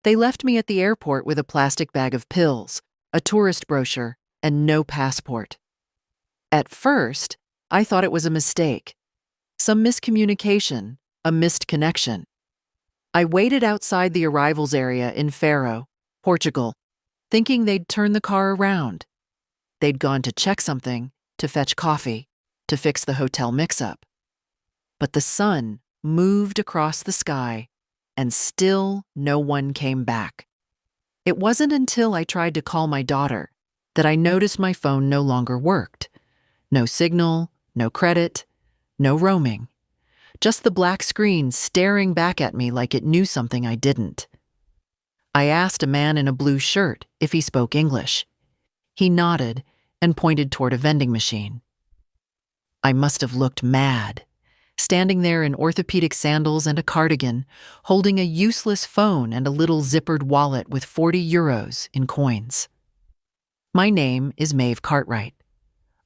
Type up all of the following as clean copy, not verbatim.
They left me at the airport with a plastic bag of pills, a tourist brochure, and no passport. At first, I thought it was a mistake, some miscommunication, a missed connection. I waited outside the arrivals area in Faro, Portugal, thinking they'd turn the car around. They'd gone to check something, to fetch coffee, to fix the hotel mix-up. But the sun moved across the sky, and still no one came back. It wasn't until I tried to call my daughter that I noticed my phone no longer worked. No signal, no credit, no roaming. Just the black screen staring back at me like it knew something I didn't. I asked a man in a blue shirt if he spoke English. He nodded and pointed toward a vending machine. I must have looked mad, standing there in orthopedic sandals and a cardigan, holding a useless phone and a little zippered wallet with 40 euros in coins. My name is Maeve Cartwright.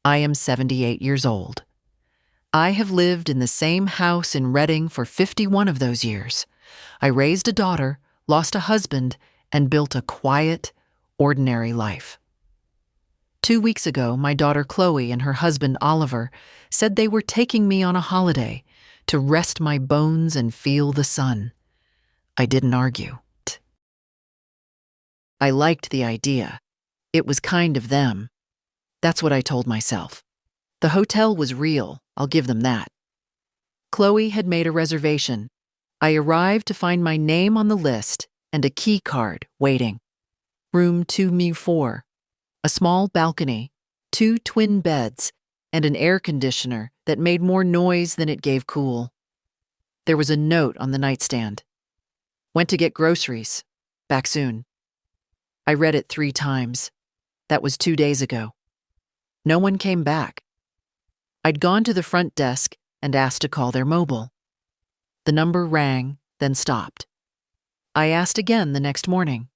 I am 78 years old. I have lived in the same house in Reading for 51 of those years. I raised a daughter, lost a husband, and built a quiet, ordinary life. 2 weeks ago, my daughter Chloe and her husband Oliver said they were taking me on a holiday to rest my bones and feel the sun. I didn't argue. I liked the idea. It was kind of them. That's what I told myself. The hotel was real, I'll give them that. Chloe had made a reservation. I arrived to find my name on the list and a key card waiting. Room 204. A small balcony, 2 twin beds, and an air conditioner that made more noise than it gave cool. There was a note on the nightstand. Went to get groceries. Back soon. I read it 3 times. That was 2 days ago. No one came back. I'd gone to the front desk and asked to call their mobile. The number rang, then stopped. I asked again the next morning,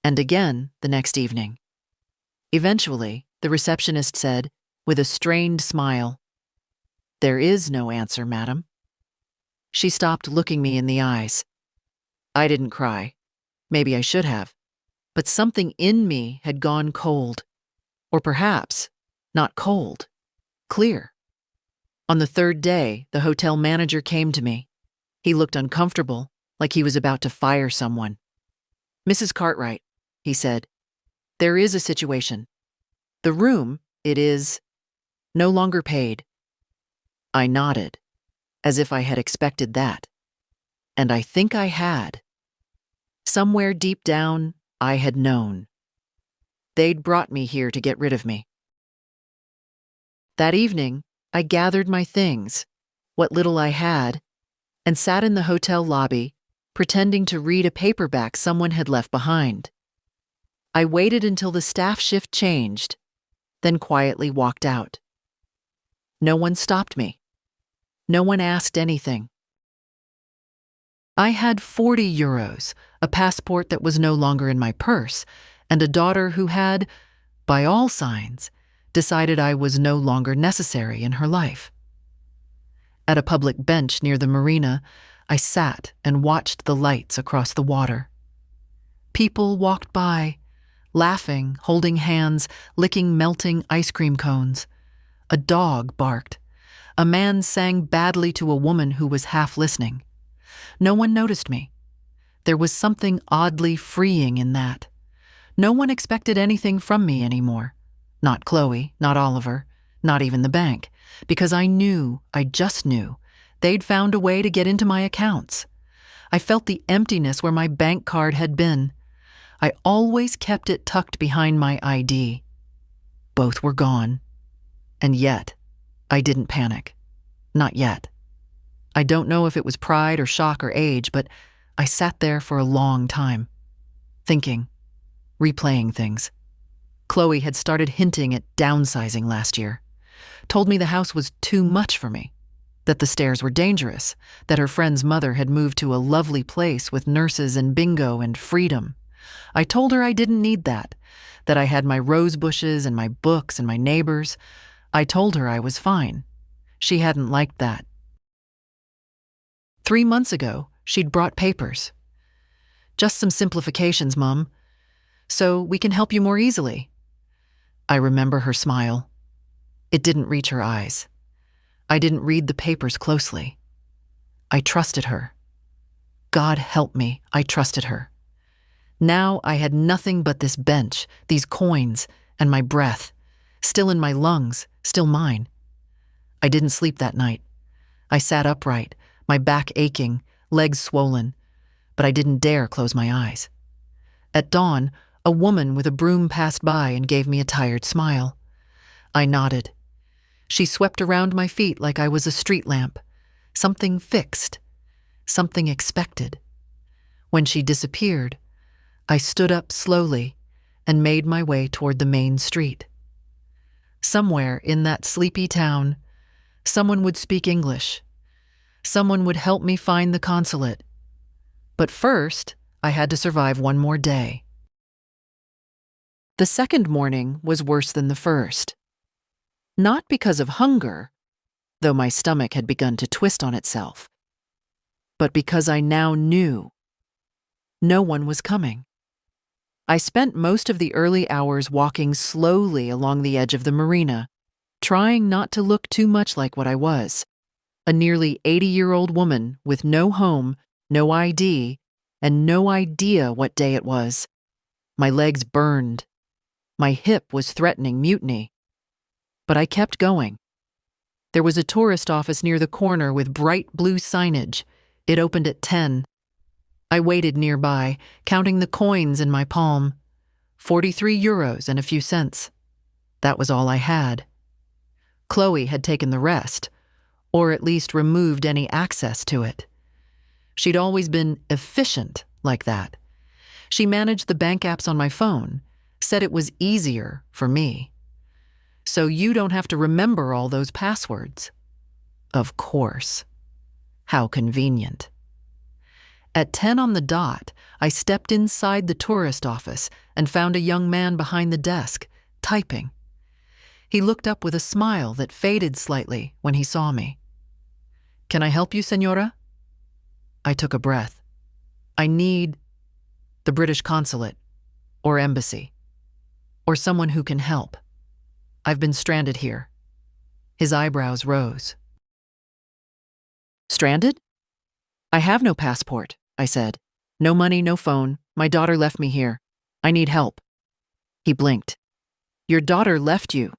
and again the next evening. Eventually, the receptionist said, with a strained smile, "There is no answer, madam." She stopped looking me in the eyes. I didn't cry. Maybe I should have. But something in me had gone cold. Or perhaps, not cold, clear. On the 3rd day, the hotel manager came to me. He looked uncomfortable, like he was about to fire someone. "Mrs. Cartwright," he said, "there is a situation. The room, it is no longer paid." I nodded, as if I had expected that. And I think I had. Somewhere deep down, I had known. They'd brought me here to get rid of me. That evening, I gathered my things, what little I had, and sat in the hotel lobby, pretending to read a paperback someone had left behind. I waited until the staff shift changed, then quietly walked out. No one stopped me. No one asked anything. I had 40 euros, a passport that was no longer in my purse, and a daughter who had, by all signs, decided I was no longer necessary in her life. At a public bench near the marina, I sat and watched the lights across the water. People walked by, laughing, holding hands, licking melting ice cream cones. A dog barked. A man sang badly to a woman who was half listening. No one noticed me. There was something oddly freeing in that. No one expected anything from me anymore. Not Chloe, not Oliver, not even the bank, because I just knew, they'd found a way to get into my accounts. I felt the emptiness where my bank card had been. I always kept it tucked behind my ID. Both were gone. And yet, I didn't panic. Not yet. I don't know if it was pride or shock or age, but I sat there for a long time, thinking, replaying things. Chloe had started hinting at downsizing last year, told me the house was too much for me, that the stairs were dangerous, that her friend's mother had moved to a lovely place with nurses and bingo and freedom. I told her I didn't need that I had my rose bushes and my books and my neighbors. I told her I was fine. She hadn't liked that. 3 months ago, she'd brought papers. Just some simplifications, Mum, so we can help you more easily. I remember her smile. It didn't reach her eyes. I didn't read the papers closely. I trusted her. God help me, I trusted her. Now I had nothing but this bench, these coins, and my breath, still in my lungs, still mine. I didn't sleep that night. I sat upright, my back aching, legs swollen, but I didn't dare close my eyes. At dawn, a woman with a broom passed by and gave me a tired smile. I nodded. She swept around my feet like I was a street lamp, something fixed, something expected. When she disappeared, I stood up slowly and made my way toward the main street. Somewhere in that sleepy town, someone would speak English. Someone would help me find the consulate. But first, I had to survive one more day. The second morning was worse than the first. Not because of hunger, though my stomach had begun to twist on itself, but because I now knew no one was coming. I spent most of the early hours walking slowly along the edge of the marina, trying not to look too much like what I was, a nearly 80-year-old woman with no home, no ID, and no idea what day it was. My legs burned. My hip was threatening mutiny. But I kept going. There was a tourist office near the corner with bright blue signage. It opened at 10. I waited nearby, counting the coins in my palm. 43 euros and a few cents. That was all I had. Chloe had taken the rest, or at least removed any access to it. She'd always been efficient like that. She managed the bank apps on my phone, said it was easier for me. So you don't have to remember all those passwords. Of course. How convenient. At 10 on the dot, I stepped inside the tourist office and found a young man behind the desk, typing. He looked up with a smile that faded slightly when he saw me. "Can I help you, Senora?" I took a breath. "I need the British consulate, or embassy, or someone who can help. I've been stranded here." His eyebrows rose. "Stranded?" "I have no passport," I said. "No money, no phone. My daughter left me here. I need help." He blinked. "Your daughter left you?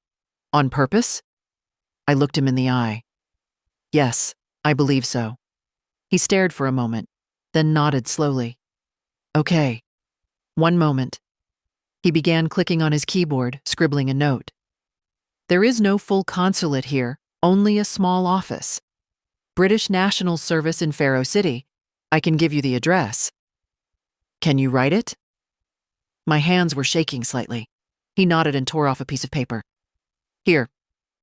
On purpose?" I looked him in the eye. "Yes, I believe so." He stared for a moment, then nodded slowly. "Okay. One moment." He began clicking on his keyboard, scribbling a note. "There is no full consulate here, only a small office. British National Service in Faro City. I can give you the address." "Can you write it?" My hands were shaking slightly. He nodded and tore off a piece of paper. "Here,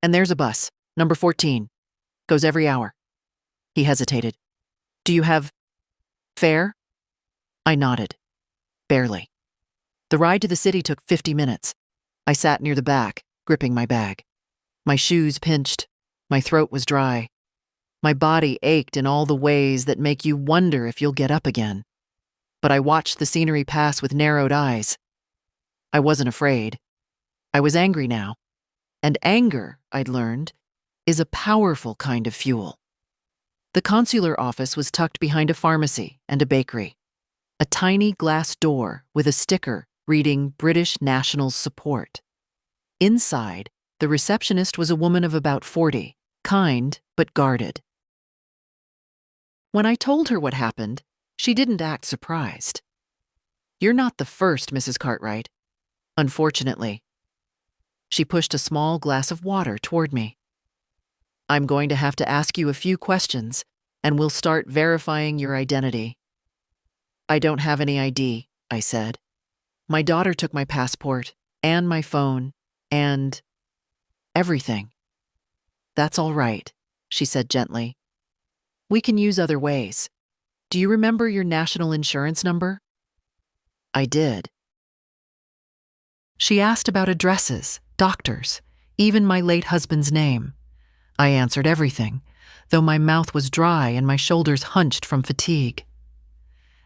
and there's a bus, number 14. Goes every hour." He hesitated. "Do you have fare?" I nodded. Barely. The ride to the city took 50 minutes. I sat near the back, gripping my bag. My shoes pinched. My throat was dry. My body ached in all the ways that make you wonder if you'll get up again. But I watched the scenery pass with narrowed eyes. I wasn't afraid. I was angry now. And anger, I'd learned, is a powerful kind of fuel. The consular office was tucked behind a pharmacy and a bakery. A tiny glass door with a sticker reading British National Support. Inside, the receptionist was a woman of about 40, kind but guarded. When I told her what happened, she didn't act surprised. "You're not the first, Mrs. Cartwright. Unfortunately." She pushed a small glass of water toward me. "I'm going to have to ask you a few questions, and we'll start verifying your identity." "I don't have any ID," I said. "My daughter took my passport, and my phone, and everything." "That's all right," she said gently. "We can use other ways. Do you remember your national insurance number?" I did. She asked about addresses, doctors, even my late husband's name. I answered everything, though my mouth was dry and my shoulders hunched from fatigue.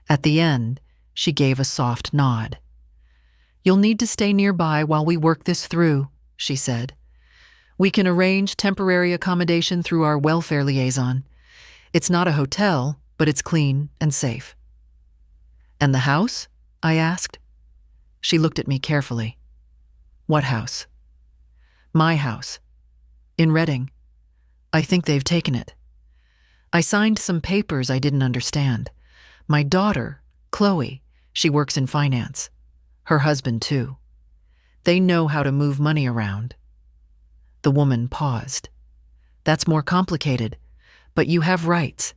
At the end, She gave a soft nod. "You'll need to stay nearby while we work this through," she said. "We can arrange temporary accommodation through our welfare liaison. It's not a hotel, but it's clean and safe." "And the house?" I asked. She looked at me carefully. "What house?" "My house. In Reading. I think they've taken it." I signed some papers I didn't understand. My daughter, Chloe, she works in finance. Her husband, too. They know how to move money around. The woman paused. "That's more complicated, but you have rights.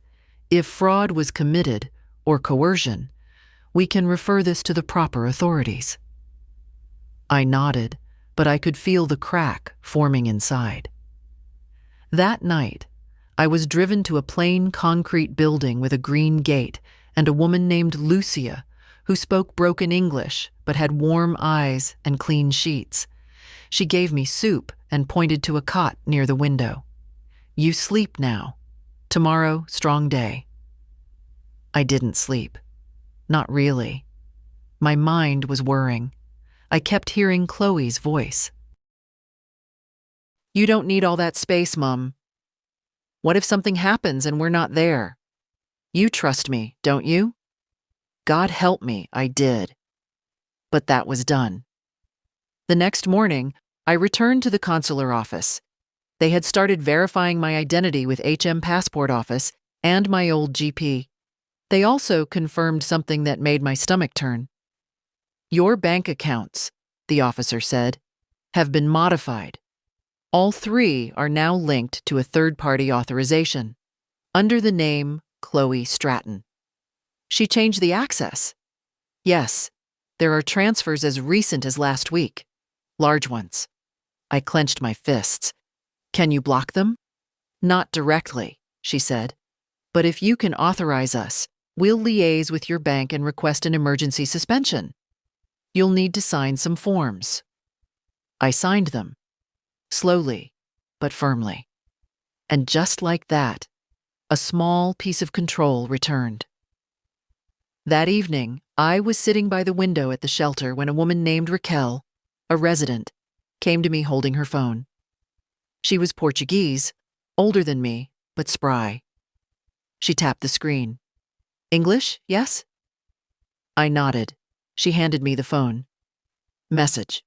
If fraud was committed, or coercion, we can refer this to the proper authorities." I nodded, but I could feel the crack forming inside. That night, I was driven to a plain concrete building with a green gate and a woman named Lucia who spoke broken English but had warm eyes and clean sheets. She gave me soup and pointed to a cot near the window. "You sleep now. Tomorrow, strong day." I didn't sleep. Not really. My mind was whirring. I kept hearing Chloe's voice. "You don't need all that space, Mum. What if something happens and we're not there? You trust me, don't you?" God help me, I did. But that was done. The next morning, I returned to the consular office. They had started verifying my identity with HM Passport Office and my old GP. They also confirmed something that made my stomach turn. "Your bank accounts," the officer said, "have been modified. All three are now linked to a third-party authorization, under the name Chloe Stratton." She changed the access. "Yes, there are transfers as recent as last week. Large ones." I clenched my fists. "Can you block them?" "Not directly," she said. "But if you can authorize us, we'll liaise with your bank and request an emergency suspension. You'll need to sign some forms." I signed them. Slowly, but firmly. And just like that, a small piece of control returned. That evening, I was sitting by the window at the shelter when a woman named Raquel, a resident, came to me holding her phone. She was Portuguese, older than me, but spry. She tapped the screen. "English, yes?" I nodded. She handed me the phone. "Message.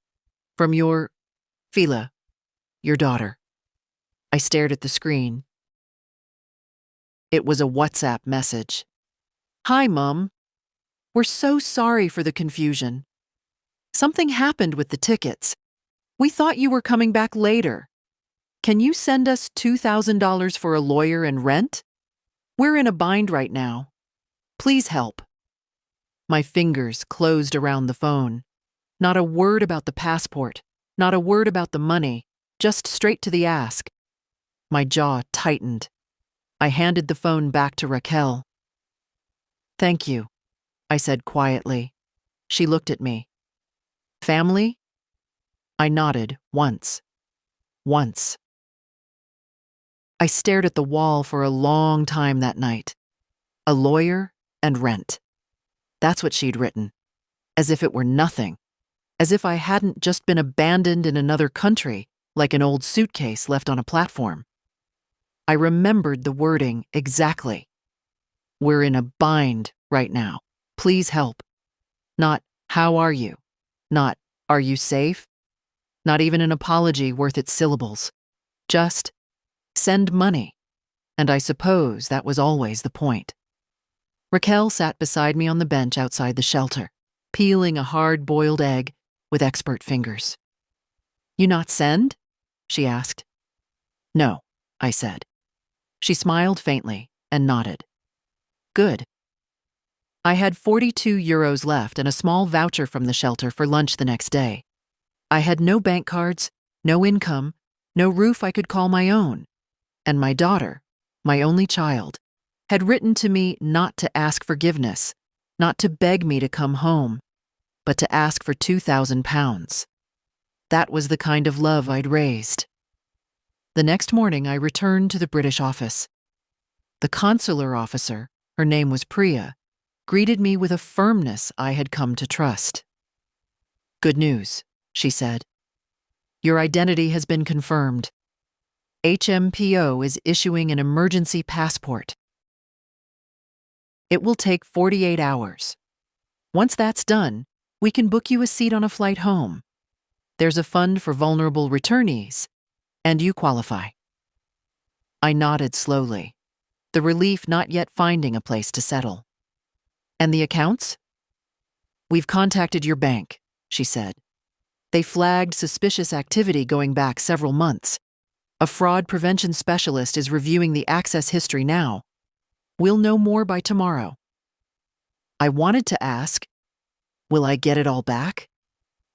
From your Fila, your daughter." I stared at the screen. It was a WhatsApp message. "Hi, Mum. We're so sorry for the confusion. Something happened with the tickets. We thought you were coming back later. Can you send us $2,000 for a lawyer and rent? We're in a bind right now. Please help." My fingers closed around the phone. Not a word about the passport, not a word about the money, just straight to the ask. My jaw tightened. I handed the phone back to Raquel. "Thank you," I said quietly. She looked at me. "Family?" I nodded once. Once. I stared at the wall for a long time that night. A lawyer and rent. That's what she'd written. As if it were nothing. As if I hadn't just been abandoned in another country, like an old suitcase left on a platform. I remembered the wording exactly. "We're in a bind right now. Please help." Not, "How are you?" Not, "Are you safe?" Not even an apology worth its syllables. Just, "Send money." And I suppose that was always the point. Raquel sat beside me on the bench outside the shelter, peeling a hard-boiled egg with expert fingers. "You not send?" she asked. "No," I said. She smiled faintly and nodded. "Good." I had 42 euros left and a small voucher from the shelter for lunch the next day. I had no bank cards, no income, no roof I could call my own. And my daughter, my only child, had written to me not to ask forgiveness, not to beg me to come home, but to ask for £2,000. That was the kind of love I'd raised. The next morning, I returned to the British office. The consular officer, her name was Priya, greeted me with a firmness I had come to trust. "Good news," she said. "Your identity has been confirmed. HMPO is issuing an emergency passport. It will take 48 hours. Once that's done, we can book you a seat on a flight home. There's a fund for vulnerable returnees, and you qualify." I nodded slowly, the relief not yet finding a place to settle. "And the accounts?" "We've contacted your bank," she said. "They flagged suspicious activity going back several months. A fraud prevention specialist is reviewing the access history now. We'll know more by tomorrow." I wanted to ask, "Will I get it all back?"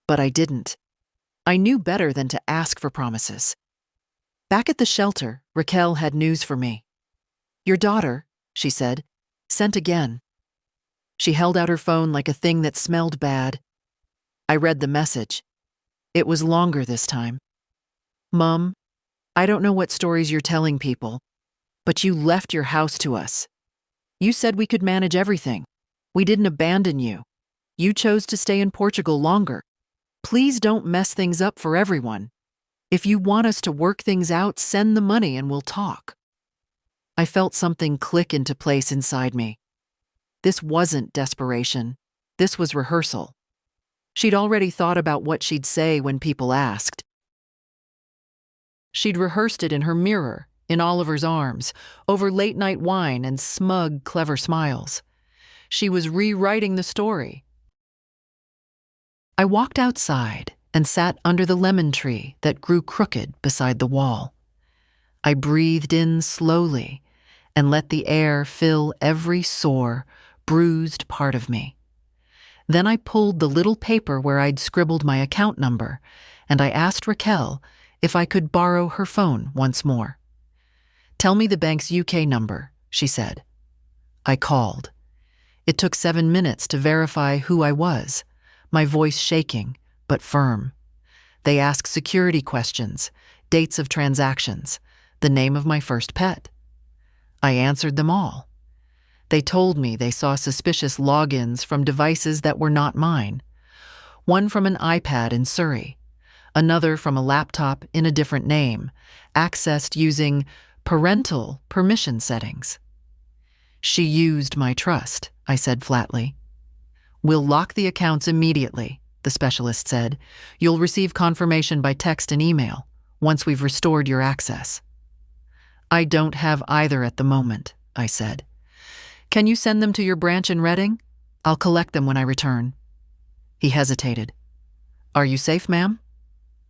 But I didn't. I knew better than to ask for promises. Back at the shelter, Raquel had news for me. "Your daughter," she said, "sent again." She held out her phone like a thing that smelled bad. I read the message. It was longer this time. "Mom, I don't know what stories you're telling people, but you left your house to us. You said we could manage everything. We didn't abandon you. You chose to stay in Portugal longer. Please don't mess things up for everyone. If you want us to work things out, send the money and we'll talk." I felt something click into place inside me. This wasn't desperation. This was rehearsal. She'd already thought about what she'd say when people asked. She'd rehearsed it in her mirror, in Oliver's arms, over late-night wine and smug, clever smiles. She was rewriting the story. I walked outside and sat under the lemon tree that grew crooked beside the wall. I breathed in slowly and let the air fill every sore, bruised part of me. Then I pulled the little paper where I'd scribbled my account number, and I asked Raquel if I could borrow her phone once more. "Tell me the bank's UK number," she said. I called. It took 7 minutes to verify who I was, my voice shaking, but firm. They asked security questions, dates of transactions, the name of my first pet. I answered them all. They told me they saw suspicious logins from devices that were not mine. One from an iPad in Surrey, another from a laptop in a different name, accessed using parental permission settings. "She used my trust," I said flatly. "We'll lock the accounts immediately," the specialist said. "You'll receive confirmation by text and email once we've restored your access." "I don't have either at the moment," I said. "Can you send them to your branch in Reading? I'll collect them when I return." He hesitated. "Are you safe, ma'am?"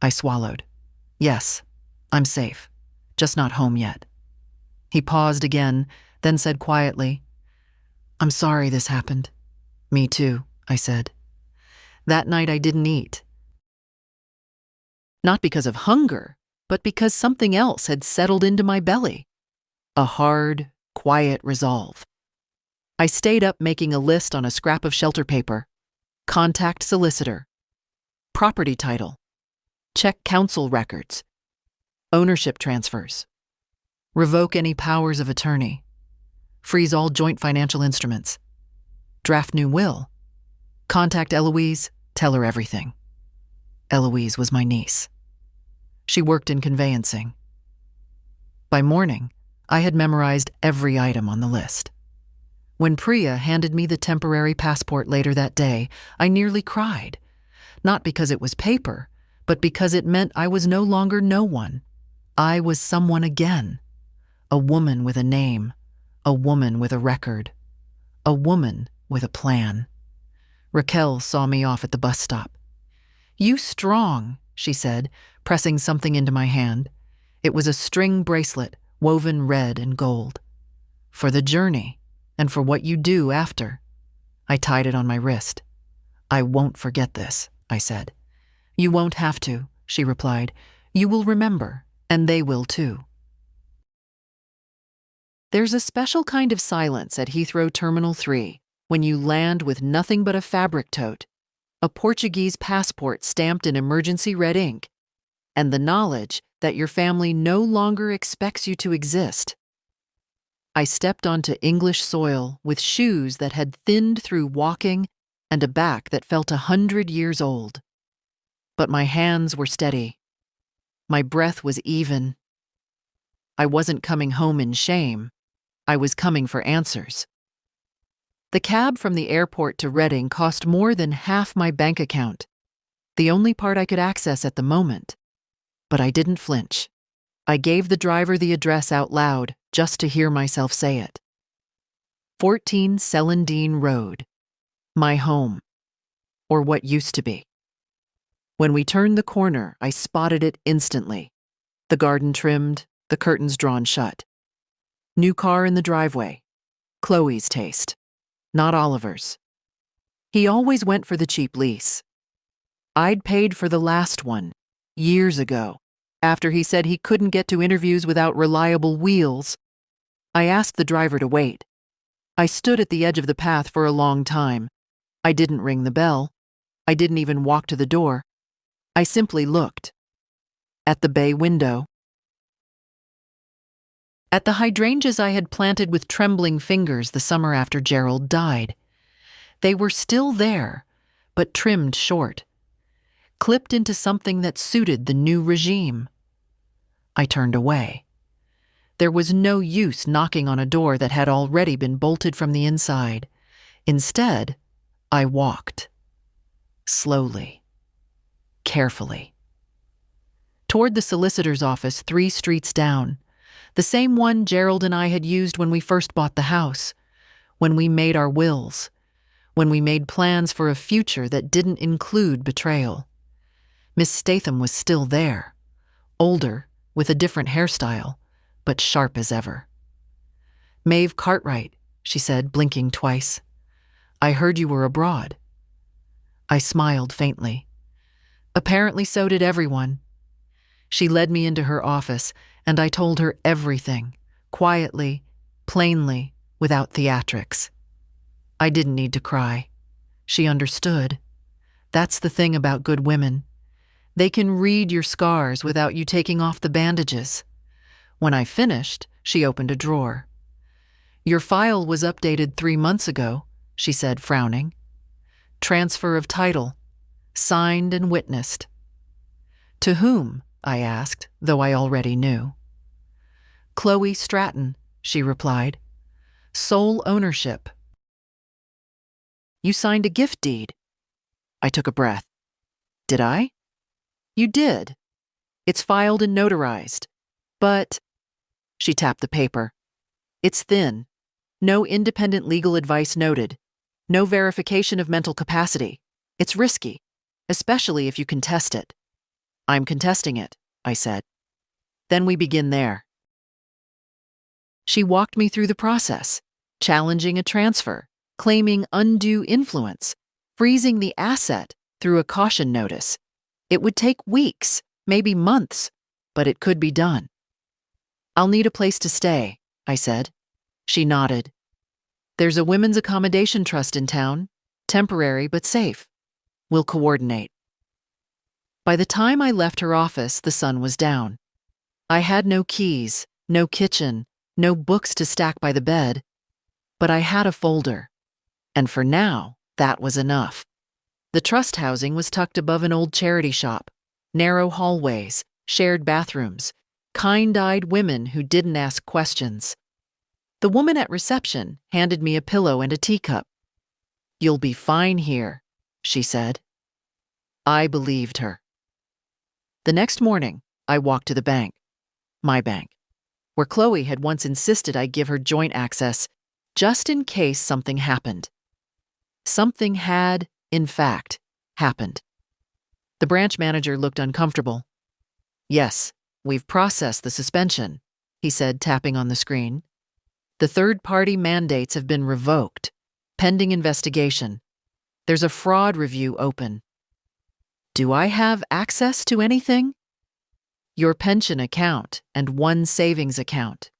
I swallowed. "Yes, I'm safe, just not home yet." He paused again, then said quietly, "I'm sorry this happened." "Me too," I said. That night I didn't eat. Not because of hunger, but because something else had settled into my belly. A hard, quiet resolve. I stayed up making a list on a scrap of shelter paper. Contact solicitor. Property title. Check council records. Ownership transfers. Revoke any powers of attorney. Freeze all joint financial instruments. Draft new will. Contact Eloise, tell her everything. Eloise was my niece. She worked in conveyancing. By morning, I had memorized every item on the list. When Priya handed me the temporary passport later that day, I nearly cried. Not because it was paper, but because it meant I was no longer no one. I was someone again. A woman with a name. A woman with a record. A woman with a plan. Raquel saw me off at the bus stop. "You strong," she said, pressing something into my hand. It was a string bracelet, woven red and gold. "For the journey, and for what you do after." I tied it on my wrist. "I won't forget this," I said. "You won't have to," she replied. "You will remember, and they will too." There's a special kind of silence at Heathrow Terminal 3 when you land with nothing but a fabric tote, a Portuguese passport stamped in emergency red ink, and the knowledge that your family no longer expects you to exist. I stepped onto English soil with shoes that had thinned through walking and a back that felt 100 years old. But my hands were steady. My breath was even. I wasn't coming home in shame. I was coming for answers. The cab from the airport to Reading cost more than half my bank account, the only part I could access at the moment. But I didn't flinch. I gave the driver the address out loud just to hear myself say it. 14 Celandine Road. My home. Or what used to be. When we turned the corner, I spotted it instantly. The garden trimmed, the curtains drawn shut. New car in the driveway. Chloe's taste. Not Oliver's. He always went for the cheap lease. I'd paid for the last one, years ago, after he said he couldn't get to interviews without reliable wheels. I asked the driver to wait. I stood at the edge of the path for a long time. I didn't ring the bell. I didn't even walk to the door. I simply looked. At the bay window. At the hydrangeas I had planted with trembling fingers the summer after Gerald died. They were still there, but trimmed short, clipped into something that suited the new regime. I turned away. There was no use knocking on a door that had already been bolted from the inside. Instead, I walked. Slowly. Carefully. Toward the solicitor's office 3 streets down, the same one Gerald and I had used when we first bought the house, when we made our wills, when we made plans for a future that didn't include betrayal. Miss Statham was still there, older, with a different hairstyle, but sharp as ever. "Maeve Cartwright," she said, blinking twice. "I heard you were abroad." I smiled faintly. Apparently so did everyone. She led me into her office, and I told her everything, quietly, plainly, without theatrics. I didn't need to cry. She understood. That's the thing about good women. They can read your scars without you taking off the bandages. When I finished, she opened a drawer. "Your file was updated 3 months ago," she said, frowning. "Transfer of title. Signed and witnessed." "To whom?" I asked, though I already knew. "Chloe Stratton," she replied. "Sole ownership." "You signed a gift deed." I took a breath. "Did I?" "You did. It's filed and notarized. But," she tapped the paper, "it's thin. No independent legal advice noted. No verification of mental capacity. It's risky, especially if you contest it." "I'm contesting it," I said. "Then we begin there." She walked me through the process, challenging a transfer, claiming undue influence, freezing the asset through a caution notice. It would take weeks, maybe months, but it could be done. "I'll need a place to stay," I said. She nodded. "There's a women's accommodation trust in town, temporary but safe. We'll coordinate." By the time I left her office, the sun was down. I had no keys, no kitchen, no books to stack by the bed, but I had a folder. And for now, that was enough. The trust housing was tucked above an old charity shop, narrow hallways, shared bathrooms, kind-eyed women who didn't ask questions. The woman at reception handed me a pillow and a teacup. "You'll be fine here," she said. I believed her. The next morning, I walked to the bank, my bank, where Chloe had once insisted I give her joint access, just in case something happened. Something had, in fact, happened. The branch manager looked uncomfortable. "Yes, we've processed the suspension," he said, tapping on the screen. "The third-party mandates have been revoked, pending investigation. There's a fraud review open." "Do I have access to anything?" "Your pension account and 1 savings account.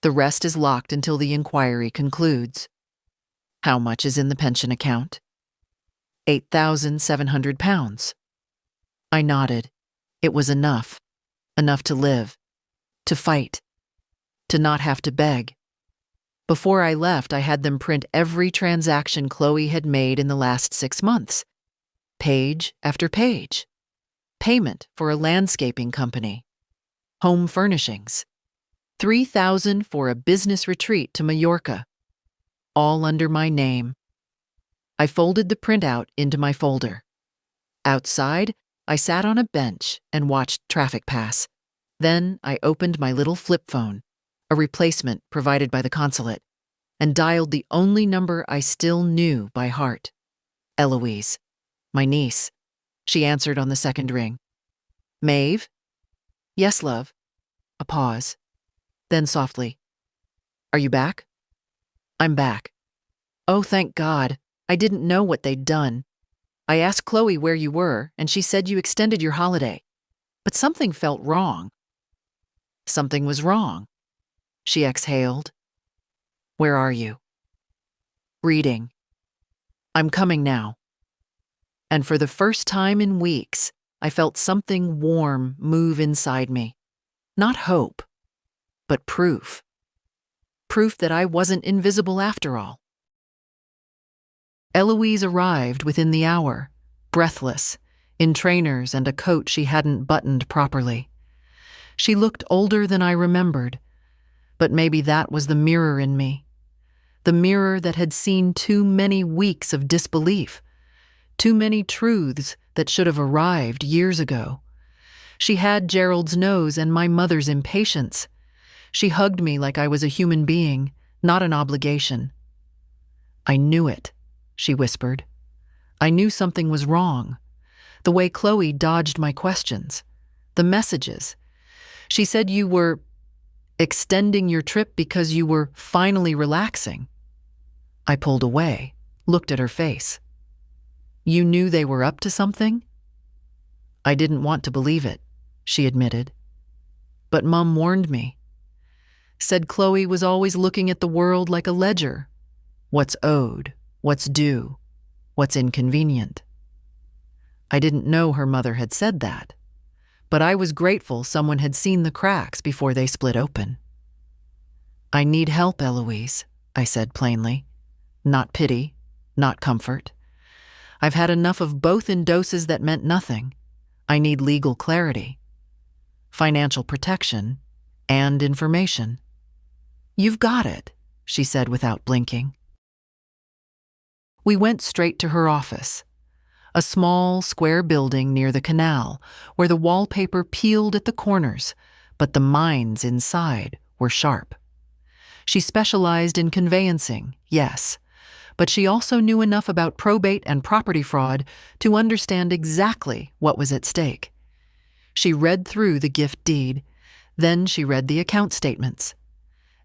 The rest is locked until the inquiry concludes." "How much is in the pension account?" £8,700. I nodded. It was enough. Enough to live. To fight. to not have to beg. Before I left, I had them print every transaction Chloe had made in the last 6 months, page after page. Payment for a landscaping company, home furnishings, $3,000 for a business retreat to Mallorca, all under my name. I folded the printout into my folder. Outside, I sat on a bench and watched traffic pass. Then I opened my little flip phone, a replacement provided by the consulate, and dialed the only number I still knew by heart. Eloise, my niece. She answered on the second ring. Maeve? Yes, love. A pause. Then softly. Are you back? I'm back. Oh, thank God. I didn't know what they'd done. I asked Chloe where you were, and she said you extended your holiday. But something felt wrong. Something was wrong. She exhaled. Where are you? Reading. I'm coming now. And for the first time in weeks, I felt something warm move inside me. Not hope, but proof. Proof that I wasn't invisible after all. Eloise arrived within the hour, breathless, in trainers and a coat she hadn't buttoned properly. She looked older than I remembered, but maybe that was the mirror in me. The mirror that had seen too many weeks of disbelief, too many truths that should have arrived years ago. She had Gerald's nose and my mother's impatience. She hugged me like I was a human being, not an obligation. I knew it, she whispered. I knew something was wrong. The way Chloe dodged my questions. The messages. She said you were extending your trip because you were finally relaxing. I pulled away, looked at her face. You knew they were up to something? I didn't want to believe it, she admitted. But Mum warned me. Said Chloe was always looking at the world like a ledger. What's owed, what's due, what's inconvenient. I didn't know her mother had said that, but I was grateful someone had seen the cracks before they split open. I need help, Eloise, I said plainly. Not pity, not comfort. I've had enough of both in doses that meant nothing. I need legal clarity, financial protection, and information. You've got it, she said without blinking. We went straight to her office, a small, square building near the canal where the wallpaper peeled at the corners, but the minds inside were sharp. She specialized in conveyancing, yes, but she also knew enough about probate and property fraud to understand exactly what was at stake. She read through the gift deed, then she read the account statements.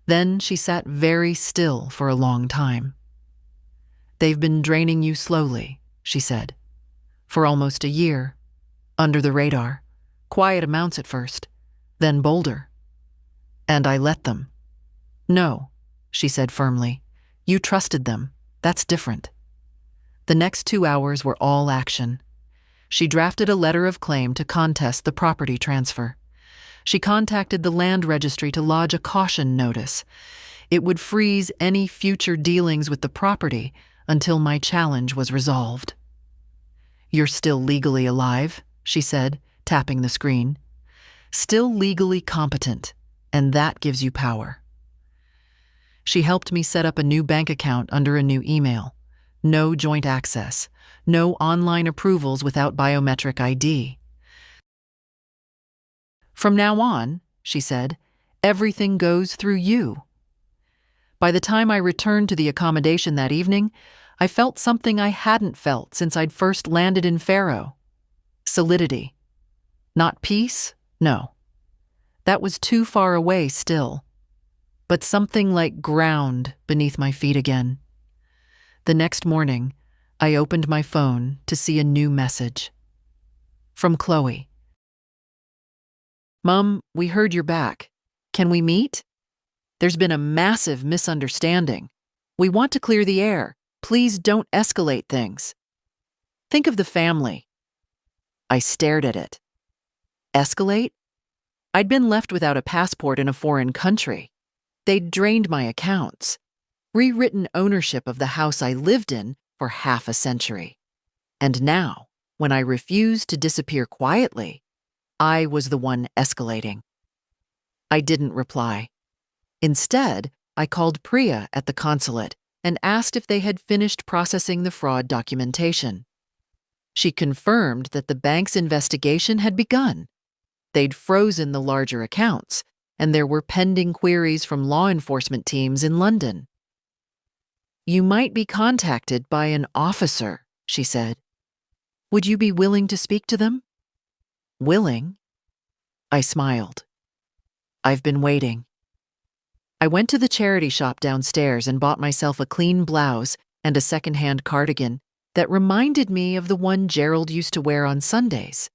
Then she sat very still for a long time. They've been draining you slowly, she said. For almost a year, under the radar, quiet amounts at first, then bolder. And I let them. No, she said firmly. You trusted them. That's different. The next 2 hours were all action. She drafted a letter of claim to contest the property transfer. She contacted the land registry to lodge a caution notice. It would freeze any future dealings with the property until my challenge was resolved. You're still legally alive, she said, tapping the screen. Still legally competent, and that gives you power. She helped me set up a new bank account under a new email. No joint access. No online approvals without biometric ID. From now on, she said, everything goes through you. By the time I returned to the accommodation that evening, I felt something I hadn't felt since I'd first landed in Faro. Solidity. Not peace, no. That was too far away still. But something like ground beneath my feet again. The next morning, I opened my phone to see a new message. From Chloe. Mum, we heard you're back. Can we meet? There's been a massive misunderstanding. We want to clear the air. Please don't escalate things. Think of the family. I stared at it. Escalate? I'd been left without a passport in a foreign country. They'd drained my accounts, rewritten ownership of the house I lived in for half a century. And now, when I refused to disappear quietly, I was the one escalating. I didn't reply. Instead, I called Priya at the consulate and asked if they had finished processing the fraud documentation. She confirmed that the bank's investigation had begun. They'd frozen the larger accounts, and there were pending queries from law enforcement teams in London. "You might be contacted by an officer," she said. "Would you be willing to speak to them?" "Willing?" I smiled. "I've been waiting." I went to the charity shop downstairs and bought myself a clean blouse and a second-hand cardigan that reminded me of the one Gerald used to wear on Sundays.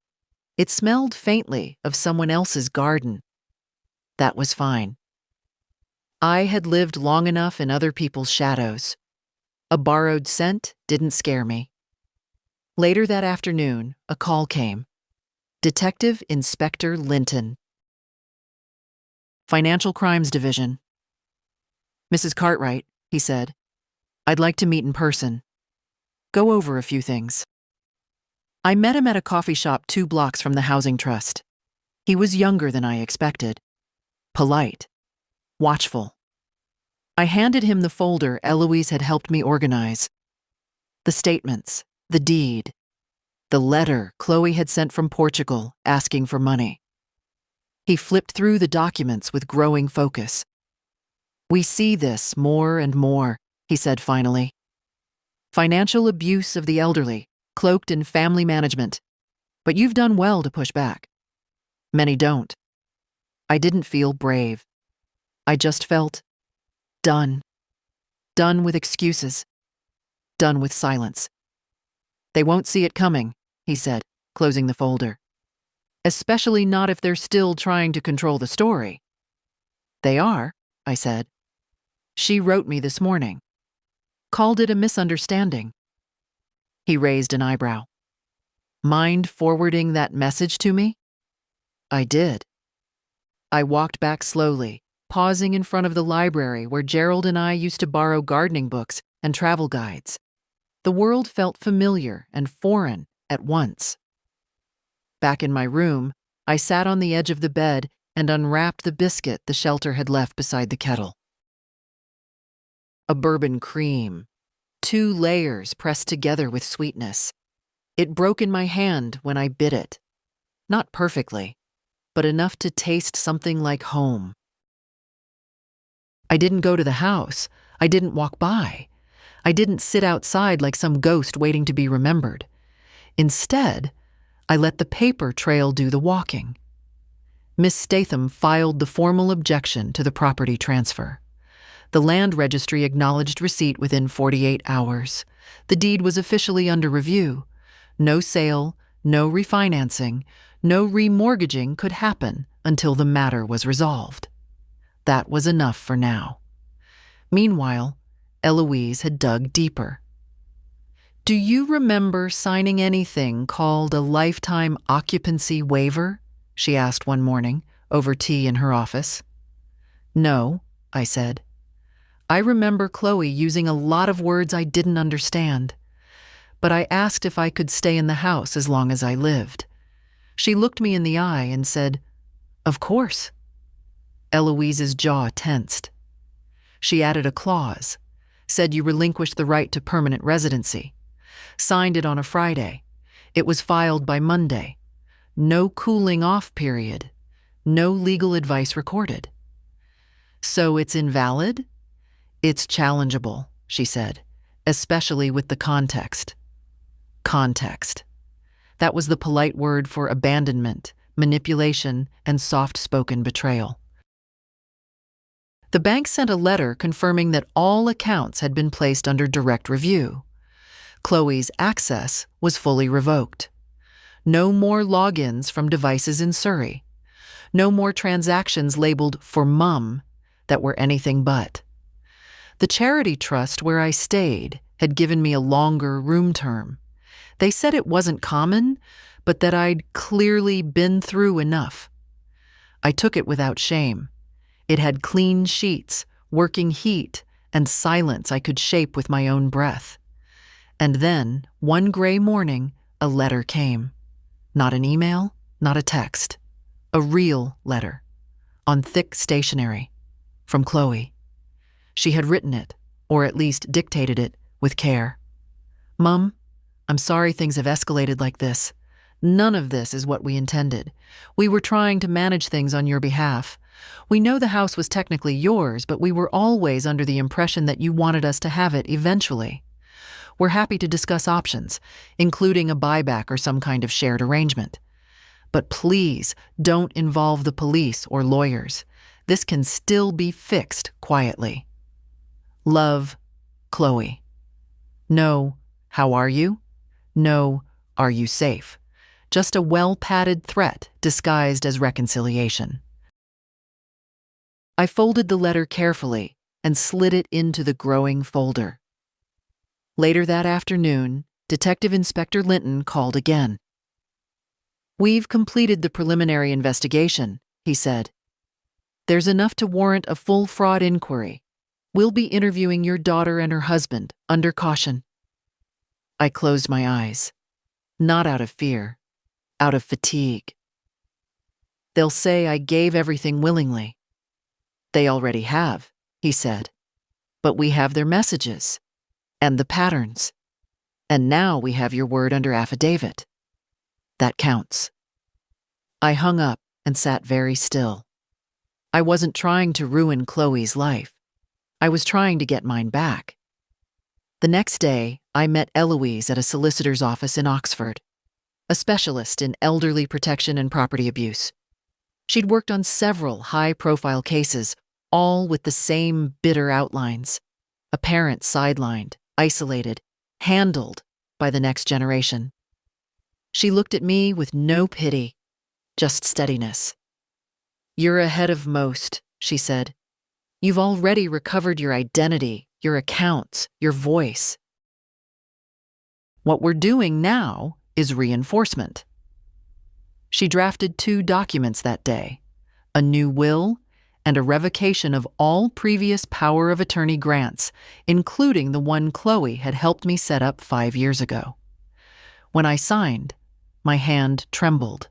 It smelled faintly of someone else's garden. That was fine. I had lived long enough in other people's shadows. A borrowed scent didn't scare me. Later that afternoon, a call came. Detective Inspector Linton. Financial Crimes Division. "Mrs. Cartwright," he said, "I'd like to meet in person. Go over a few things." I met him at a coffee shop 2 blocks from the Housing Trust. He was younger than I expected. Polite. Watchful. I handed him the folder Eloise had helped me organize. The statements, the deed, the letter Chloe had sent from Portugal asking for money. He flipped through the documents with growing focus. "We see this more and more," he said finally. "Financial abuse of the elderly, cloaked in family management. But you've done well to push back. Many don't." I didn't feel brave. I just felt done. Done with excuses. Done with silence. "They won't see it coming," he said, closing the folder. "Especially not if they're still trying to control the story." "They are," I said. "She wrote me this morning. Called it a misunderstanding." He raised an eyebrow. "Mind forwarding that message to me?" I did. I walked back slowly, pausing in front of the library where Gerald and I used to borrow gardening books and travel guides. The world felt familiar and foreign at once. Back in my room, I sat on the edge of the bed and unwrapped the biscuit the shelter had left beside the kettle. A bourbon cream, 2 layers pressed together with sweetness. It broke in my hand when I bit it. Not perfectly, but enough to taste something like home. I didn't go to the house. I didn't walk by. I didn't sit outside like some ghost waiting to be remembered. Instead, I let the paper trail do the walking. Miss Statham filed the formal objection to the property transfer. The land registry acknowledged receipt within 48 hours. The deed was officially under review. No sale, no refinancing, no remortgaging could happen until the matter was resolved. That was enough for now. Meanwhile, Eloise had dug deeper. "Do you remember signing anything called a lifetime occupancy waiver?" she asked one morning, over tea in her office. "No," I said. I remember Chloe using a lot of words I didn't understand, but I asked if I could stay in the house as long as I lived. She looked me in the eye and said, "Of course." Eloise's jaw tensed. She added a clause, said you relinquished the right to permanent residency, signed it on a Friday. It was filed by Monday. No cooling off period. No legal advice recorded. "So it's invalid?" "It's challengeable," she said, "especially with the context." Context. That was the polite word for abandonment, manipulation, and soft-spoken betrayal. The bank sent a letter confirming that all accounts had been placed under direct review. Chloe's access was fully revoked. No more logins from devices in Surrey. No more transactions labeled "for Mum" that were anything but. The charity trust where I stayed had given me a longer room term. They said it wasn't common, but that I'd clearly been through enough. I took it without shame. It had clean sheets, working heat, and silence I could shape with my own breath. And then, one gray morning, a letter came. Not an email, not a text. A real letter. On thick stationery. From Chloe. She had written it, or at least dictated it, with care. "Mum, I'm sorry things have escalated like this. None of this is what we intended. We were trying to manage things on your behalf. We know the house was technically yours, but we were always under the impression that you wanted us to have it eventually. We're happy to discuss options, including a buyback or some kind of shared arrangement. But please don't involve the police or lawyers. This can still be fixed quietly. Love, Chloe." No, "How are you?" No, "Are you safe?" Just a well-padded threat disguised as reconciliation. I folded the letter carefully and slid it into the growing folder. Later that afternoon, Detective Inspector Linton called again. "We've completed the preliminary investigation," he said. "There's enough to warrant a full fraud inquiry. We'll be interviewing your daughter and her husband, under caution." I closed my eyes. Not out of fear, out of fatigue. "They'll say I gave everything willingly." "They already have," he said. "But we have their messages. And the patterns. And now we have your word under affidavit. That counts." I hung up and sat very still. I wasn't trying to ruin Chloe's life. I was trying to get mine back. The next day, I met Eloise at a solicitor's office in Oxford, a specialist in elderly protection and property abuse. She'd worked on several high-profile cases, all with the same bitter outlines. A parent sidelined, isolated, handled by the next generation. She looked at me with no pity, just steadiness. "You're ahead of most," she said. "You've already recovered your identity, your accounts, your voice. What we're doing now is reinforcement." She drafted 2 documents that day, a new will and a revocation of all previous power of attorney grants, including the one Chloe had helped me set up 5 years ago. When I signed, my hand trembled.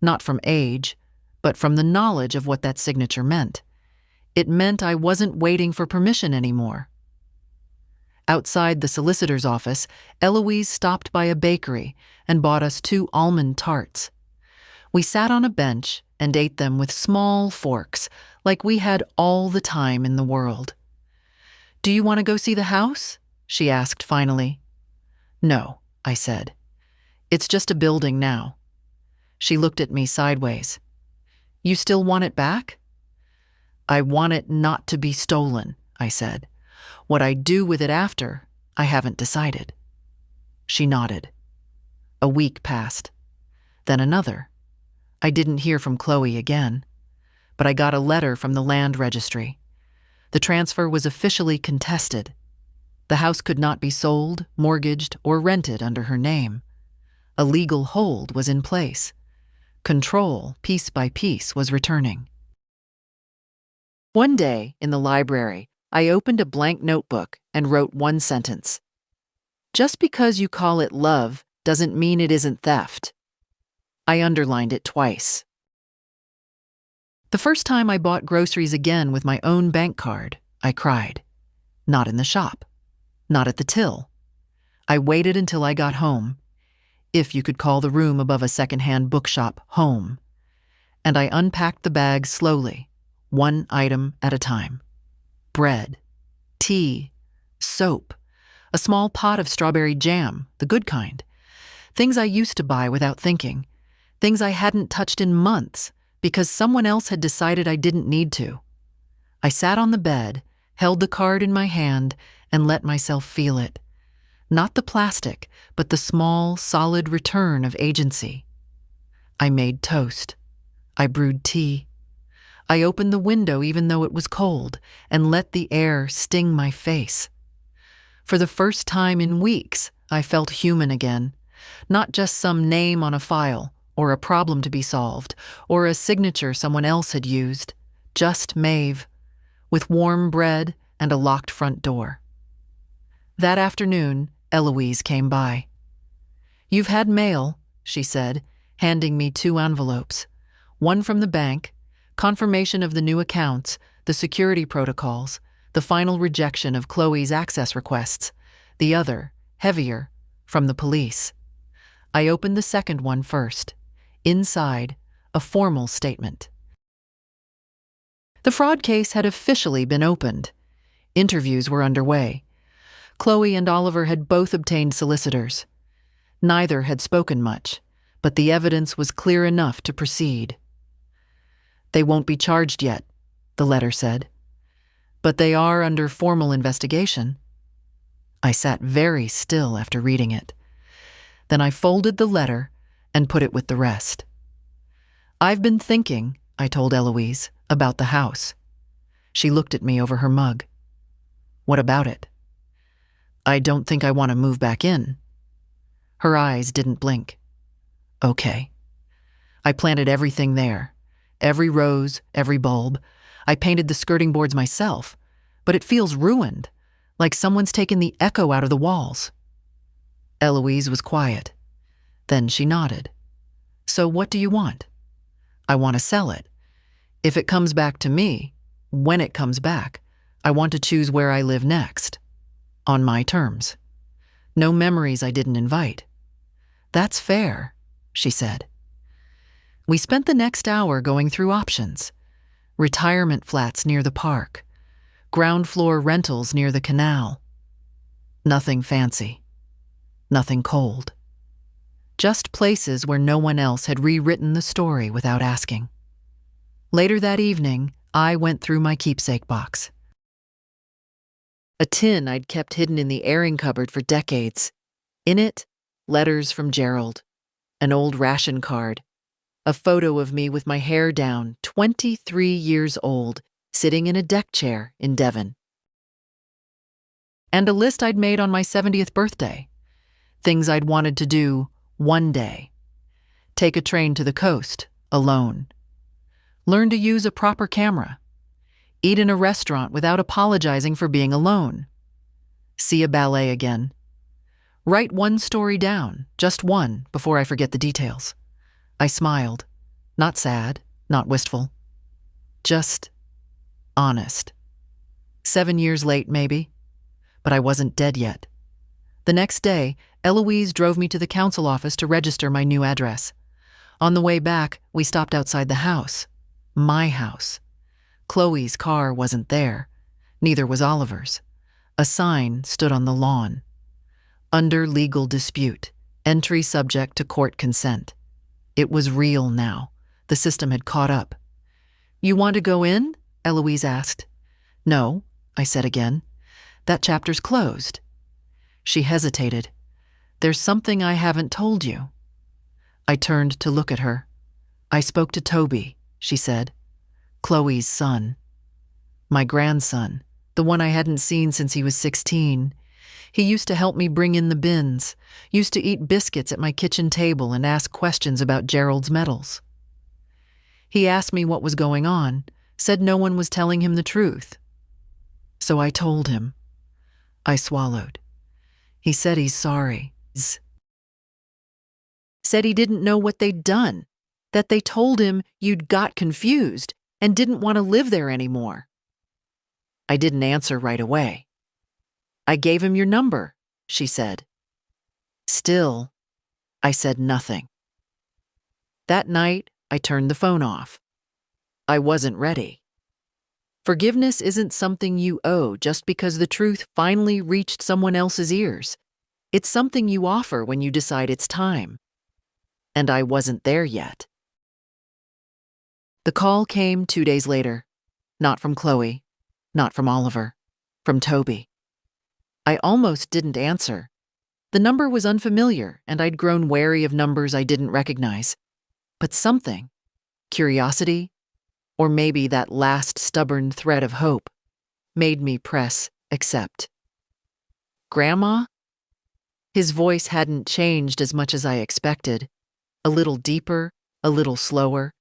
Not from age, but from the knowledge of what that signature meant. It meant I wasn't waiting for permission anymore. Outside the solicitor's office, Eloise stopped by a bakery and bought us 2 almond tarts. We sat on a bench and ate them with small forks, like we had all the time in the world. "Do you want to go see the house?" she asked finally. "No," I said. "It's just a building now." She looked at me sideways. "You still want it back?" "I want it not to be stolen," I said. "What I do with it after, I haven't decided." She nodded. A week passed. Then another. I didn't hear from Chloe again, but I got a letter from the land registry. The transfer was officially contested. The house could not be sold, mortgaged, or rented under her name. A legal hold was in place. Control, piece by piece, was returning. One day, in the library, I opened a blank notebook and wrote one sentence. "Just because you call it love doesn't mean it isn't theft." I underlined it twice. The first time I bought groceries again with my own bank card, I cried. Not in the shop. Not at the till. I waited until I got home, if you could call the room above a second-hand bookshop home, and I unpacked the bag slowly, one item at a time. Bread, tea, soap, a small pot of strawberry jam, the good kind. Things I used to buy without thinking. Things I hadn't touched in months because someone else had decided I didn't need to. I sat on the bed, held the card in my hand, and let myself feel it. Not the plastic, but the small, solid return of agency. I made toast. I brewed tea. I opened the window even though it was cold and let the air sting my face. For the first time in weeks, I felt human again. Not just some name on a file, or a problem to be solved, or a signature someone else had used. Just Maeve, with warm bread and a locked front door. That afternoon, Eloise came by. "You've had mail," she said, handing me 2 envelopes. One from the bank, confirmation of the new accounts, the security protocols, the final rejection of Chloe's access requests. The other, heavier, from the police. I opened the second one first. Inside, a formal statement. The fraud case had officially been opened. Interviews were underway. Chloe and Oliver had both obtained solicitors. Neither had spoken much, but the evidence was clear enough to proceed. "They won't be charged yet," the letter said. "But they are under formal investigation." I sat very still after reading it. Then I folded the letter and put it with the rest. "I've been thinking," I told Eloise, "about the house." She looked at me over her mug. "What about it?" "I don't think I want to move back in." Her eyes didn't blink. "Okay." I planted everything there. Every rose, every bulb. I painted the skirting boards myself, but it feels ruined, like someone's taken the echo out of the walls. Eloise was quiet. Then she nodded. "So what do you want?" "I want to sell it. If it comes back to me, when it comes back, I want to choose where I live next. On my terms. No memories I didn't invite." "That's fair," she said. We spent the next hour going through options. Retirement flats near the park. Ground floor rentals near the canal. Nothing fancy. Nothing cold. Just places where no one else had rewritten the story without asking. Later that evening, I went through my keepsake box. A tin I'd kept hidden in the airing cupboard for decades. In it, letters from Gerald, an old ration card, a photo of me with my hair down, 23 years old, sitting in a deck chair in Devon. And a list I'd made on my 70th birthday. Things I'd wanted to do one day. Take a train to the coast, alone. Learn to use a proper camera. Eat in a restaurant without apologizing for being alone. See a ballet again. Write one story down, just one, before I forget the details. I smiled. Not sad, not wistful. Just honest. 7 years late, maybe. But I wasn't dead yet. The next day, Eloise drove me to the council office to register my new address. On the way back, we stopped outside the house. My house. Chloe's car wasn't there. Neither was Oliver's. A sign stood on the lawn. Under legal dispute. Entry subject to court consent. It was real now. The system had caught up. "You want to go in?" Eloise asked. "No," I said again. "That chapter's closed." She hesitated. "There's something I haven't told you." I turned to look at her. "I spoke to Toby," she said. "Chloe's son. My grandson, the one I hadn't seen since he was 16. He used to help me bring in the bins, used to eat biscuits at my kitchen table and ask questions about Gerald's medals. He asked me what was going on, said no one was telling him the truth. So I told him." I swallowed. "He said he's sorry. Said he didn't know what they'd done, that they told him you'd got confused and didn't want to live there anymore." I didn't answer right away. "I gave him your number," she said. Still, I said nothing. That night, I turned the phone off. I wasn't ready. Forgiveness isn't something you owe just because the truth finally reached someone else's ears. It's something you offer when you decide it's time. And I wasn't there yet. The call came 2 days later. Not from Chloe, not from Oliver, from Toby. I almost didn't answer. The number was unfamiliar, and I'd grown wary of numbers I didn't recognize. But something, curiosity, or maybe that last stubborn thread of hope, made me press accept. "Grandma?" His voice hadn't changed as much as I expected. A little deeper, a little slower.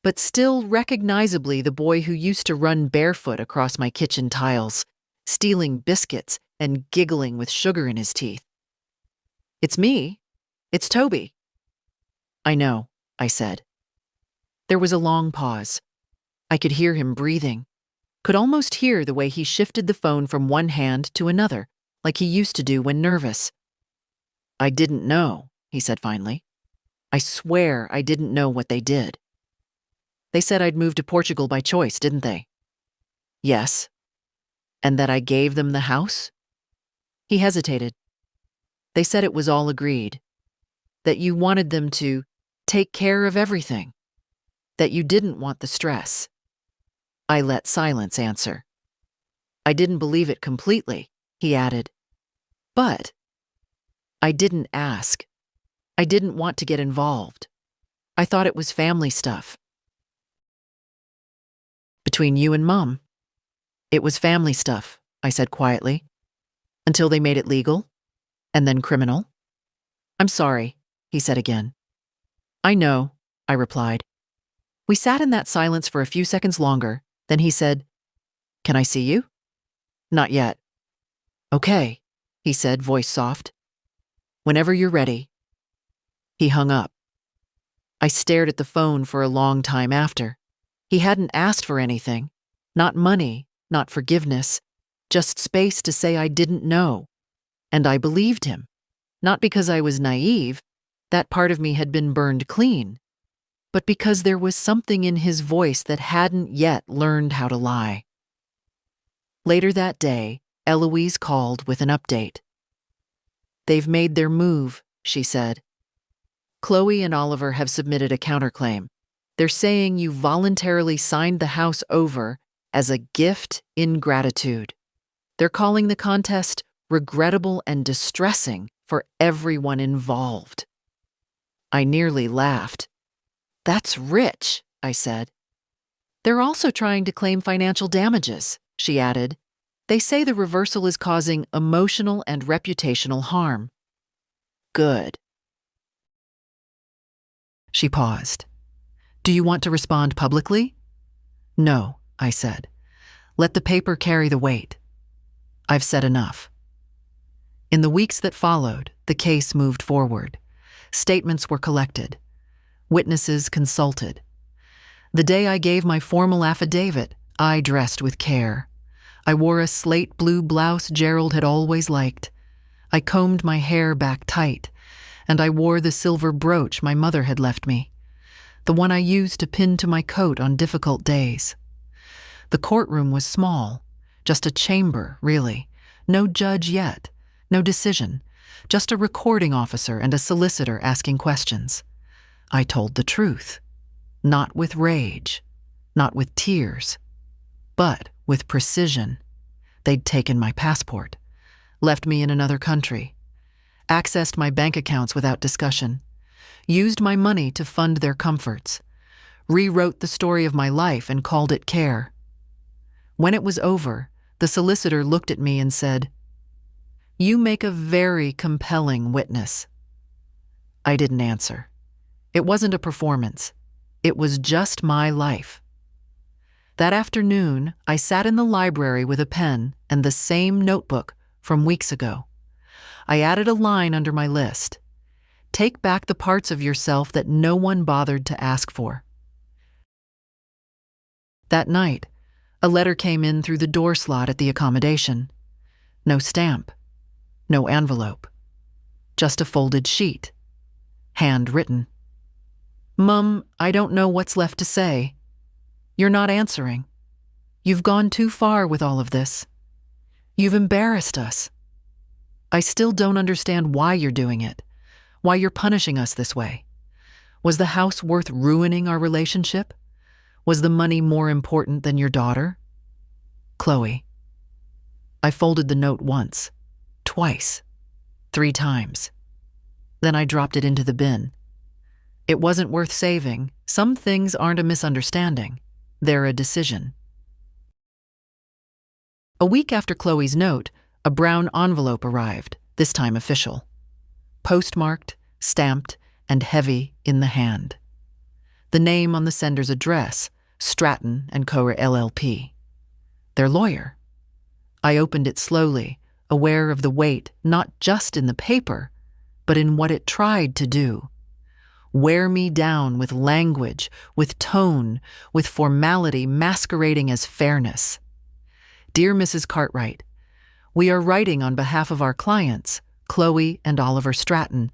but still recognizably the boy who used to run barefoot across my kitchen tiles, stealing biscuits and giggling with sugar in his teeth. "It's me. It's Toby." "I know," I said. There was a long pause. I could hear him breathing, could almost hear the way he shifted the phone from one hand to another, like he used to do when nervous. "I didn't know," he said finally. "I swear I didn't know what they did." "They said I'd moved to Portugal by choice, didn't they?" "Yes." "And that I gave them the house?" He hesitated. "They said it was all agreed. That you wanted them to take care of everything. That you didn't want the stress." I let silence answer. "I didn't believe it completely," he added. "But I didn't ask. I didn't want to get involved. I thought it was family stuff." "Between you and Mom." "It was family stuff," I said quietly. "Until they made it legal, and then criminal." "I'm sorry," he said again. "I know," I replied. We sat in that silence for a few seconds longer, then he said, "Can I see you?" "Not yet." "Okay," he said, voice soft. "Whenever you're ready." He hung up. I stared at the phone for a long time after. He hadn't asked for anything. Not money, not forgiveness, just space to say I didn't know. And I believed him. Not because I was naive, that part of me had been burned clean, but because there was something in his voice that hadn't yet learned how to lie. Later that day, Eloise called with an update. "They've made their move," she said. "Chloe and Oliver have submitted a counterclaim. They're saying you voluntarily signed the house over as a gift in gratitude. They're calling the contest regrettable and distressing for everyone involved." I nearly laughed. "That's rich," I said. "They're also trying to claim financial damages," she added. "They say the reversal is causing emotional and reputational harm." "Good." She paused. "Do you want to respond publicly?" "No," I said. "Let the paper carry the weight. I've said enough." In the weeks that followed, the case moved forward. Statements were collected. Witnesses consulted. The day I gave my formal affidavit, I dressed with care. I wore a slate blue blouse Gerald had always liked. I combed my hair back tight, and I wore the silver brooch my mother had left me, the one I used to pin to my coat on difficult days. The courtroom was small, just a chamber, really. No judge yet, no decision, just a recording officer and a solicitor asking questions. I told the truth, not with rage, not with tears, but with precision. They'd taken my passport, left me in another country, accessed my bank accounts without discussion, used my money to fund their comforts, rewrote the story of my life and called it care. When it was over, the solicitor looked at me and said, "You make a very compelling witness." I didn't answer. It wasn't a performance. It was just my life. That afternoon, I sat in the library with a pen and the same notebook from weeks ago. I added a line under my list. Take back the parts of yourself that no one bothered to ask for. That night, a letter came in through the door slot at the accommodation. No stamp. No envelope. Just a folded sheet. Handwritten. "Mum, I don't know what's left to say. You're not answering. You've gone too far with all of this. You've embarrassed us. I still don't understand why you're doing it, why you're punishing us this way. Was the house worth ruining our relationship? Was the money more important than your daughter? Chloe." I folded the note once, twice, 3 times. Then I dropped it into the bin. It wasn't worth saving. Some things aren't a misunderstanding. They're a decision. A week after Chloe's note, a brown envelope arrived, this time official. Postmarked, stamped, and heavy in the hand. The name on the sender's address, Stratton and Co. LLP. Their lawyer. I opened it slowly, aware of the weight not just in the paper, but in what it tried to do. Wear me down with language, with tone, with formality masquerading as fairness. Dear Mrs. Cartwright, we are writing on behalf of our clients, Chloe and Oliver Stratton,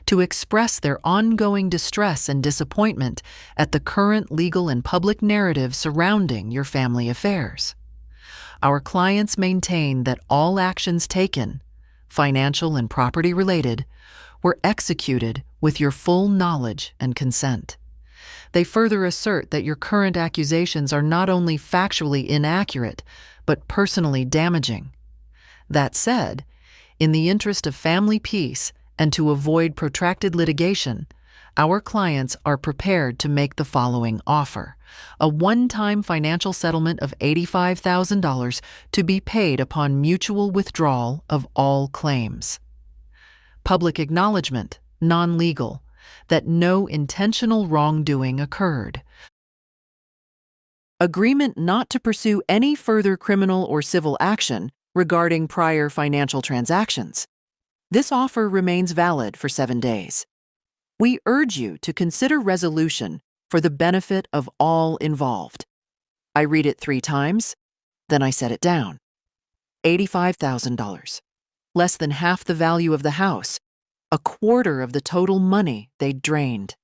to express their ongoing distress and disappointment at the current legal and public narrative surrounding your family affairs. Our clients maintain that all actions taken, financial and property related, were executed with your full knowledge and consent. They further assert that your current accusations are not only factually inaccurate, but personally damaging. That said, in the interest of family peace and to avoid protracted litigation, our clients are prepared to make the following offer: a one-time financial settlement of $85,000 to be paid upon mutual withdrawal of all claims. Public acknowledgement, non-legal, that no intentional wrongdoing occurred. Agreement not to pursue any further criminal or civil action regarding prior financial transactions. This offer remains valid for 7 days. We urge you to consider resolution for the benefit of all involved. I read it 3 times, then I set it down. $85,000. Less than half the value of the house, a quarter of the total money they'd drained.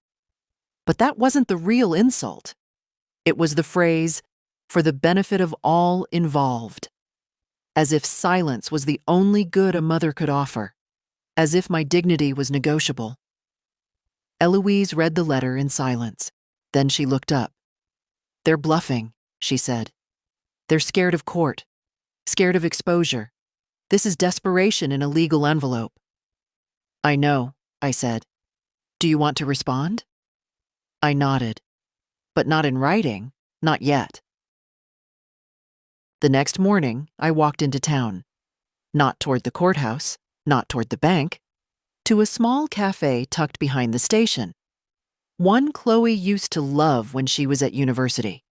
But that wasn't the real insult. It was the phrase, for the benefit of all involved. As if silence was the only good a mother could offer. As if my dignity was negotiable. Eloise read the letter in silence. Then she looked up. They're bluffing, she said. They're scared of court, scared of exposure. This is desperation in a legal envelope. I know, I said. Do you want to respond? I nodded. But not in writing, not yet. The next morning, I walked into town. Not toward the courthouse, not toward the bank, to a small cafe tucked behind the station. One Chloe used to love when she was at university.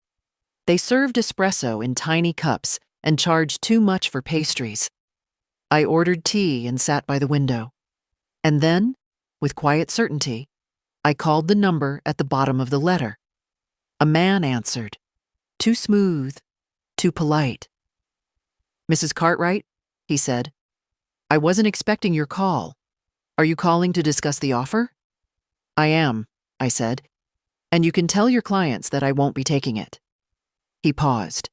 They served espresso in tiny cups and charged too much for pastries. I ordered tea and sat by the window. And then, with quiet certainty, I called the number at the bottom of the letter. A man answered. Too smooth, too polite. Mrs. Cartwright, he said, I wasn't expecting your call. Are you calling to discuss the offer? I am, I said, and you can tell your clients that I won't be taking it. He paused.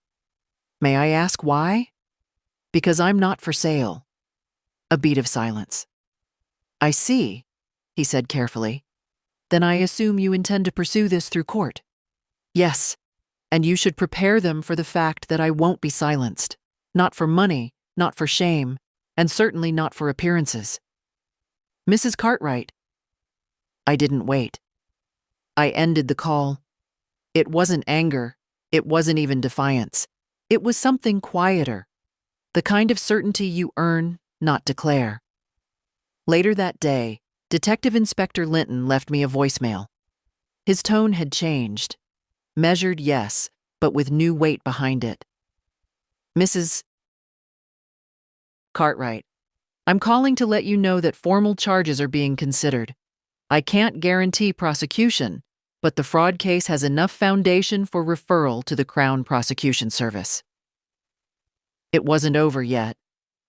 May I ask why? Because I'm not for sale. A beat of silence. I see, he said carefully. Then I assume you intend to pursue this through court. Yes, and you should prepare them for the fact that I won't be silenced. Not for money, not for shame, and certainly not for appearances. Mrs. Cartwright. I didn't wait. I ended the call. It wasn't anger. It wasn't even defiance. It was something quieter. The kind of certainty you earn, not declare. Later that day, Detective Inspector Linton left me a voicemail. His tone had changed. Measured, yes, but with new weight behind it. Mrs. Cartwright, I'm calling to let you know that formal charges are being considered. I can't guarantee prosecution, but the fraud case has enough foundation for referral to the Crown Prosecution Service. It wasn't over yet,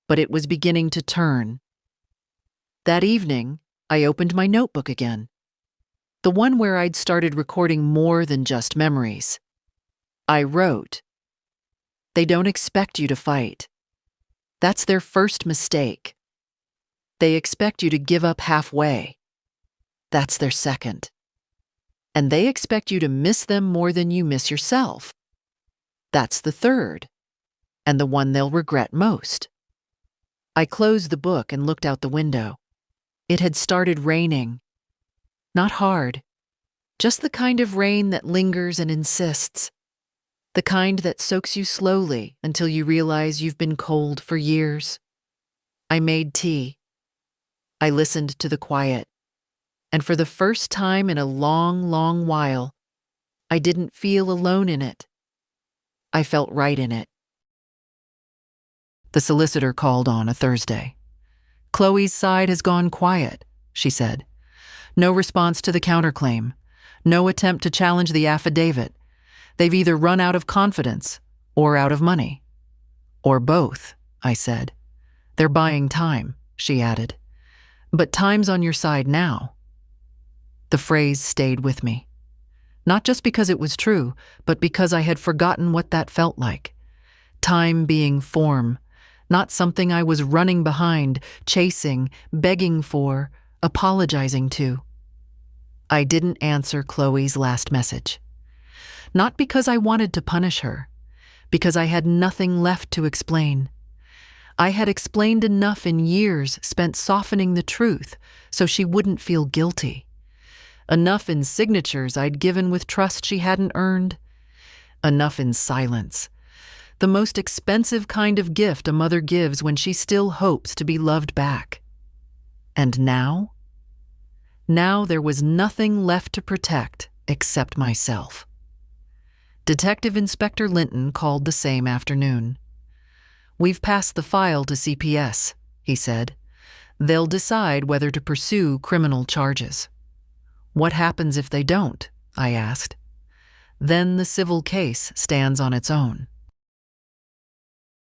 but it was beginning to turn. That evening, I opened my notebook again. The one where I'd started recording more than just memories. I wrote, They don't expect you to fight. That's their first mistake. They expect you to give up halfway. That's their second. And they expect you to miss them more than you miss yourself. That's the third, and the one they'll regret most. I closed the book and looked out the window. It had started raining. Not hard, just the kind of rain that lingers and insists. The kind that soaks you slowly until you realize you've been cold for years. I made tea. I listened to the quiet. And for the first time in a long, long while, I didn't feel alone in it. I felt right in it. The solicitor called on a Thursday. Chloe's side has gone quiet, she said. No response to the counterclaim. No attempt to challenge the affidavit. They've either run out of confidence or out of money. Or both, I said. They're buying time, she added. But time's on your side now. The phrase stayed with me. Not just because it was true, but because I had forgotten what that felt like. Time being form, not something I was running behind, chasing, begging for, apologizing to. I didn't answer Chloe's last message. Not because I wanted to punish her, because I had nothing left to explain. I had explained enough in years spent softening the truth so she wouldn't feel guilty. Enough in signatures I'd given with trust she hadn't earned. Enough in silence. The most expensive kind of gift a mother gives when she still hopes to be loved back. And now? Now there was nothing left to protect except myself. Detective Inspector Linton called the same afternoon. "We've passed the file to CPS," he said. "They'll decide whether to pursue criminal charges." "What happens if they don't?" I asked. "Then the civil case stands on its own.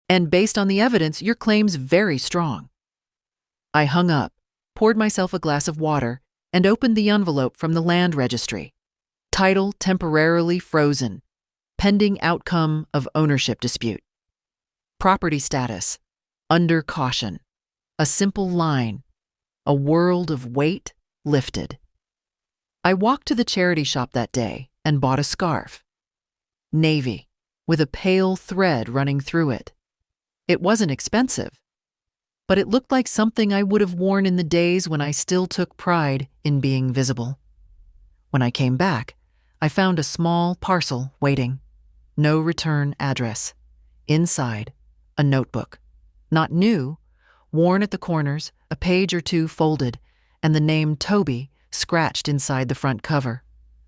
And based on the evidence, your claim's very strong." I hung up, poured myself a glass of water, and opened the envelope from the land registry. Title temporarily frozen. Pending outcome of ownership dispute. Property status, under caution. A simple line. A world of weight lifted. I walked to the charity shop that day and bought a scarf. Navy, with a pale thread running through it. It wasn't expensive, but it looked like something I would have worn in the days when I still took pride in being visible. When I came back, I found a small parcel waiting. No return address. Inside, a notebook. Not new, worn at the corners, a page or two folded, and the name Toby scratched inside the front cover.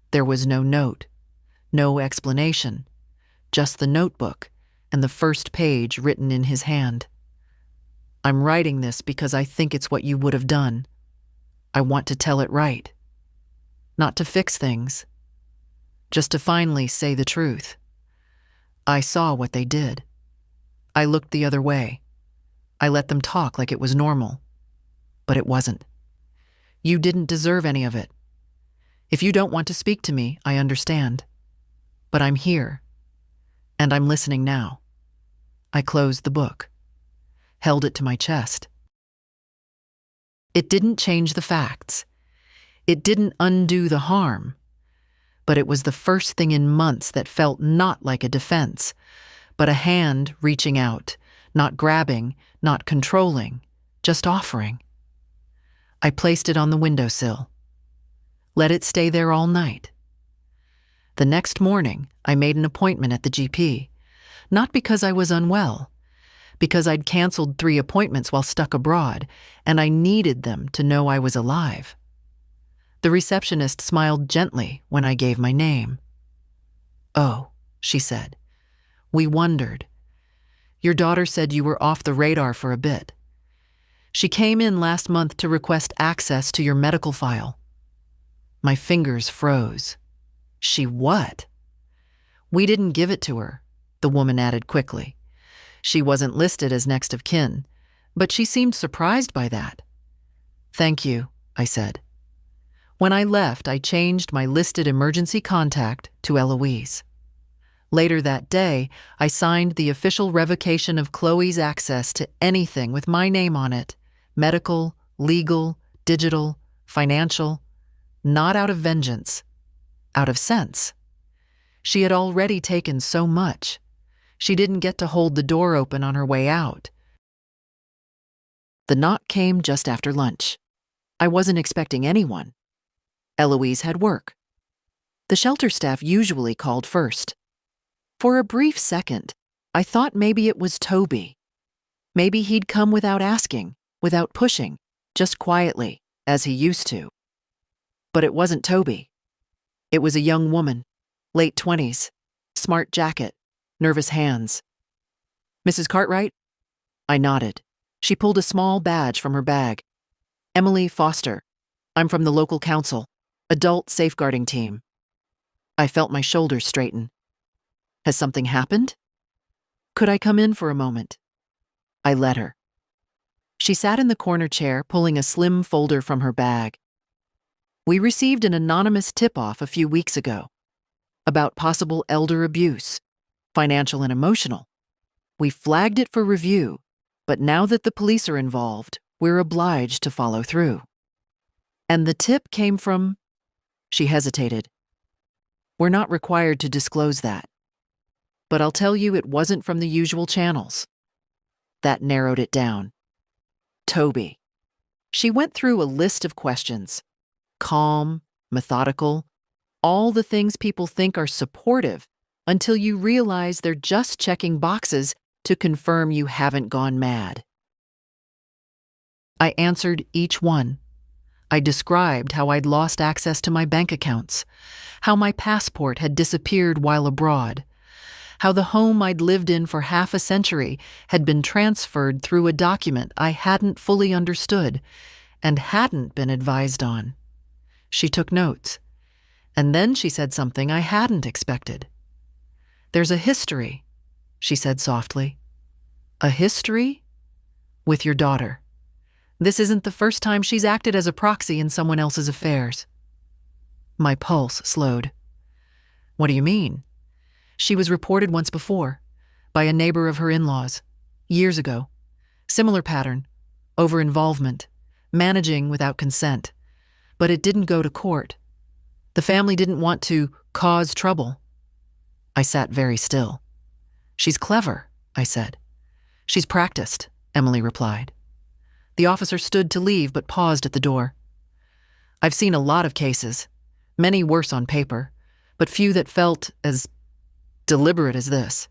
There was no note, no explanation, just the notebook and the first page written in his hand. "I'm writing this because I think it's what you would have done. I want to tell it right. Not to fix things, just to finally say the truth. I saw what they did. I looked the other way. I let them talk like it was normal. But it wasn't. You didn't deserve any of it. If you don't want to speak to me, I understand. But I'm here. And I'm listening now." I closed the book, held it to my chest. It didn't change the facts. It didn't undo the harm. But it was the first thing in months that felt not like a defense, but a hand reaching out, not grabbing, not controlling, just offering. I placed it on the windowsill. Let it stay there all night. The next morning, I made an appointment at the GP, not because I was unwell, because I'd canceled 3 appointments while stuck abroad, and I needed them to know I was alive. The receptionist smiled gently when I gave my name. "Oh," she said, "we wondered. Your daughter said you were off the radar for a bit. She came in last month to request access to your medical file." My fingers froze. "She what?" "We didn't give it to her," the woman added quickly. "She wasn't listed as next of kin, but she seemed surprised by that." "Thank you," I said. When I left, I changed my listed emergency contact to Eloise. Later that day, I signed the official revocation of Chloe's access to anything with my name on it, medical, legal, digital, financial, not out of vengeance, out of sense. She had already taken so much. She didn't get to hold the door open on her way out. The knock came just after lunch. I wasn't expecting anyone. Eloise had work. The shelter staff usually called first. For a brief second, I thought maybe it was Toby. Maybe he'd come without asking, without pushing, just quietly, as he used to. But it wasn't Toby. It was a young woman, Late 20s. Smart jacket. Nervous hands. Mrs. Cartwright? I nodded. She pulled a small badge from her bag. Emily Foster. I'm from the local council. Adult safeguarding team. I felt my shoulders straighten. Has something happened? Could I come in for a moment? I let her. She sat in the corner chair, pulling a slim folder from her bag. We received an anonymous tip-off a few weeks ago about possible elder abuse, financial and emotional. We flagged it for review, but now that the police are involved, we're obliged to follow through. And the tip came from... She hesitated. We're not required to disclose that. But I'll tell you it wasn't from the usual channels. That narrowed it down. Toby. She went through a list of questions. Calm, methodical, all the things people think are supportive until you realize they're just checking boxes to confirm you haven't gone mad. I answered each one. I described how I'd lost access to my bank accounts, how my passport had disappeared while abroad, how the home I'd lived in for half a century had been transferred through a document I hadn't fully understood and hadn't been advised on. She took notes, and then she said something I hadn't expected. There's a history, she said softly. A history? With your daughter. This isn't the first time she's acted as a proxy in someone else's affairs. My pulse slowed. What do you mean? She was reported once before, by a neighbor of her in-laws, years ago. Similar pattern, over-involvement, managing without consent. But it didn't go to court. The family didn't want to cause trouble. I sat very still. She's clever, I said. She's practiced, Emily replied. The officer stood to leave but paused at the door. I've seen a lot of cases, many worse on paper, but few that felt as deliberate as this.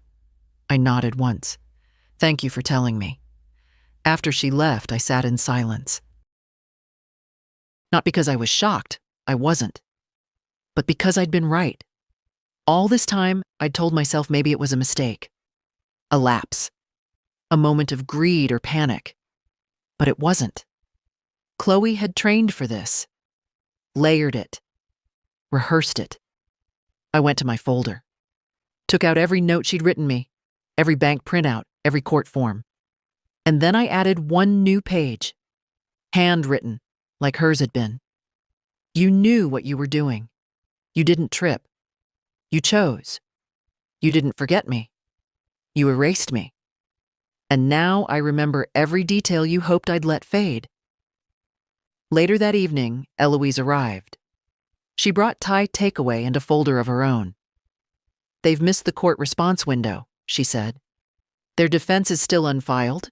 I nodded once. Thank you for telling me. After she left, I sat in silence. Not because I was shocked, I wasn't, but because I'd been right. All this time, I'd told myself maybe it was a mistake, a lapse, a moment of greed or panic. But it wasn't. Chloe had trained for this, layered it, rehearsed it. I went to my folder, took out every note she'd written me, every bank printout, every court form. And then I added one new page, handwritten, like hers had been. You knew what you were doing. You didn't trip. You chose. You didn't forget me. You erased me. And now I remember every detail you hoped I'd let fade. Later that evening, Eloise arrived. She brought Thai takeaway and a folder of her own. They've missed the court response window, she said. Their defense is still unfiled.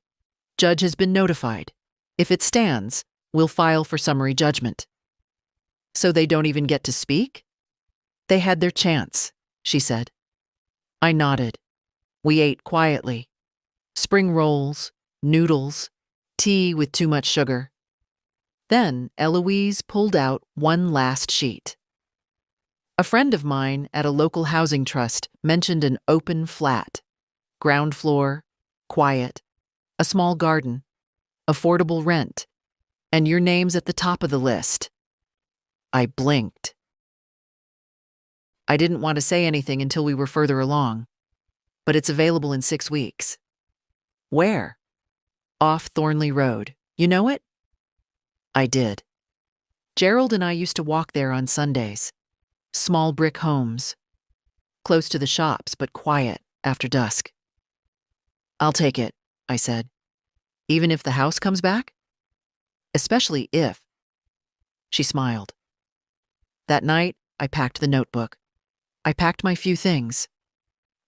Judge has been notified. If it stands, we'll file for summary judgment. So they don't even get to speak? They had their chance, she said. I nodded. We ate quietly. Spring rolls, noodles, tea with too much sugar. Then Eloise pulled out one last sheet. A friend of mine at a local housing trust mentioned an open flat, ground floor, quiet, a small garden, affordable rent, and your name's at the top of the list. I blinked. I didn't want to say anything until we were further along, but it's available in 6 weeks. Where? Off Thornley Road. You know it? I did. Gerald and I used to walk there on Sundays. Small brick homes. Close to the shops, but quiet after dusk. I'll take it, I said. Even if the house comes back? Especially if. She smiled. That night, I packed the notebook. I packed my few things.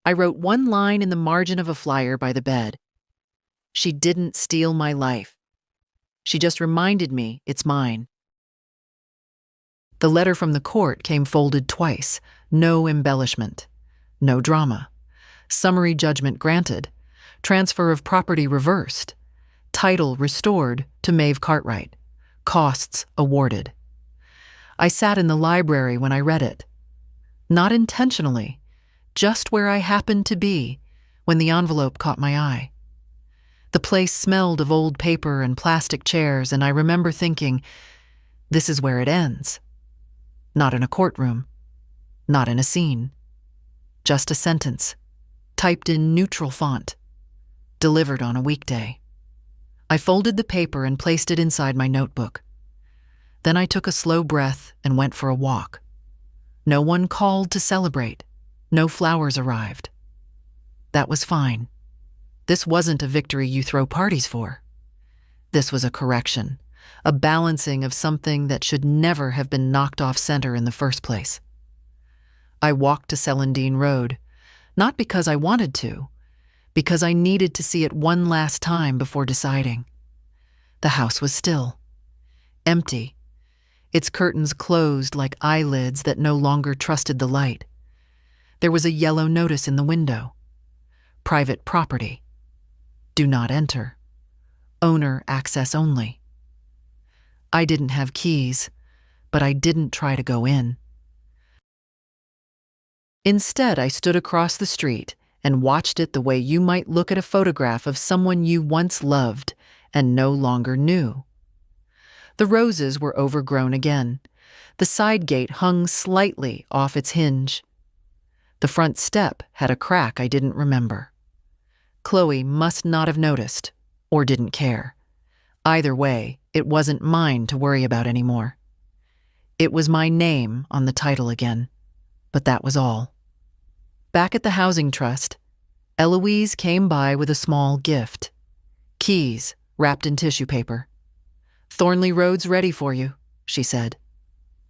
I wrote one line in the margin of a flyer by the bed. She didn't steal my life. She just reminded me it's mine. The letter from the court came folded twice. No embellishment. No drama. Summary judgment granted. Transfer of property reversed. Title restored to Maeve Cartwright. Costs awarded. I sat in the library when I read it. Not intentionally, just where I happened to be when the envelope caught my eye. The place smelled of old paper and plastic chairs, and I remember thinking, this is where it ends. Not in a courtroom, not in a scene. Just a sentence, typed in neutral font, delivered on a weekday. I folded the paper and placed it inside my notebook. Then I took a slow breath and went for a walk. No one called to celebrate. No flowers arrived. That was fine. This wasn't a victory you throw parties for. This was a correction, a balancing of something that should never have been knocked off center in the first place. I walked to Celandine Road, not because I wanted to, because I needed to see it one last time before deciding. The house was still, empty, its curtains closed like eyelids that no longer trusted the light. There was a yellow notice in the window. Private property. Do not enter. Owner access only. I didn't have keys, but I didn't try to go in. Instead, I stood across the street and watched it the way you might look at a photograph of someone you once loved and no longer knew. The roses were overgrown again. The side gate hung slightly off its hinge. The front step had a crack I didn't remember. Chloe must not have noticed, or didn't care. Either way, it wasn't mine to worry about anymore. It was my name on the title again, but that was all. Back at the housing trust, Eloise came by with a small gift. Keys wrapped in tissue paper. "Thornley Road's ready for you," she said.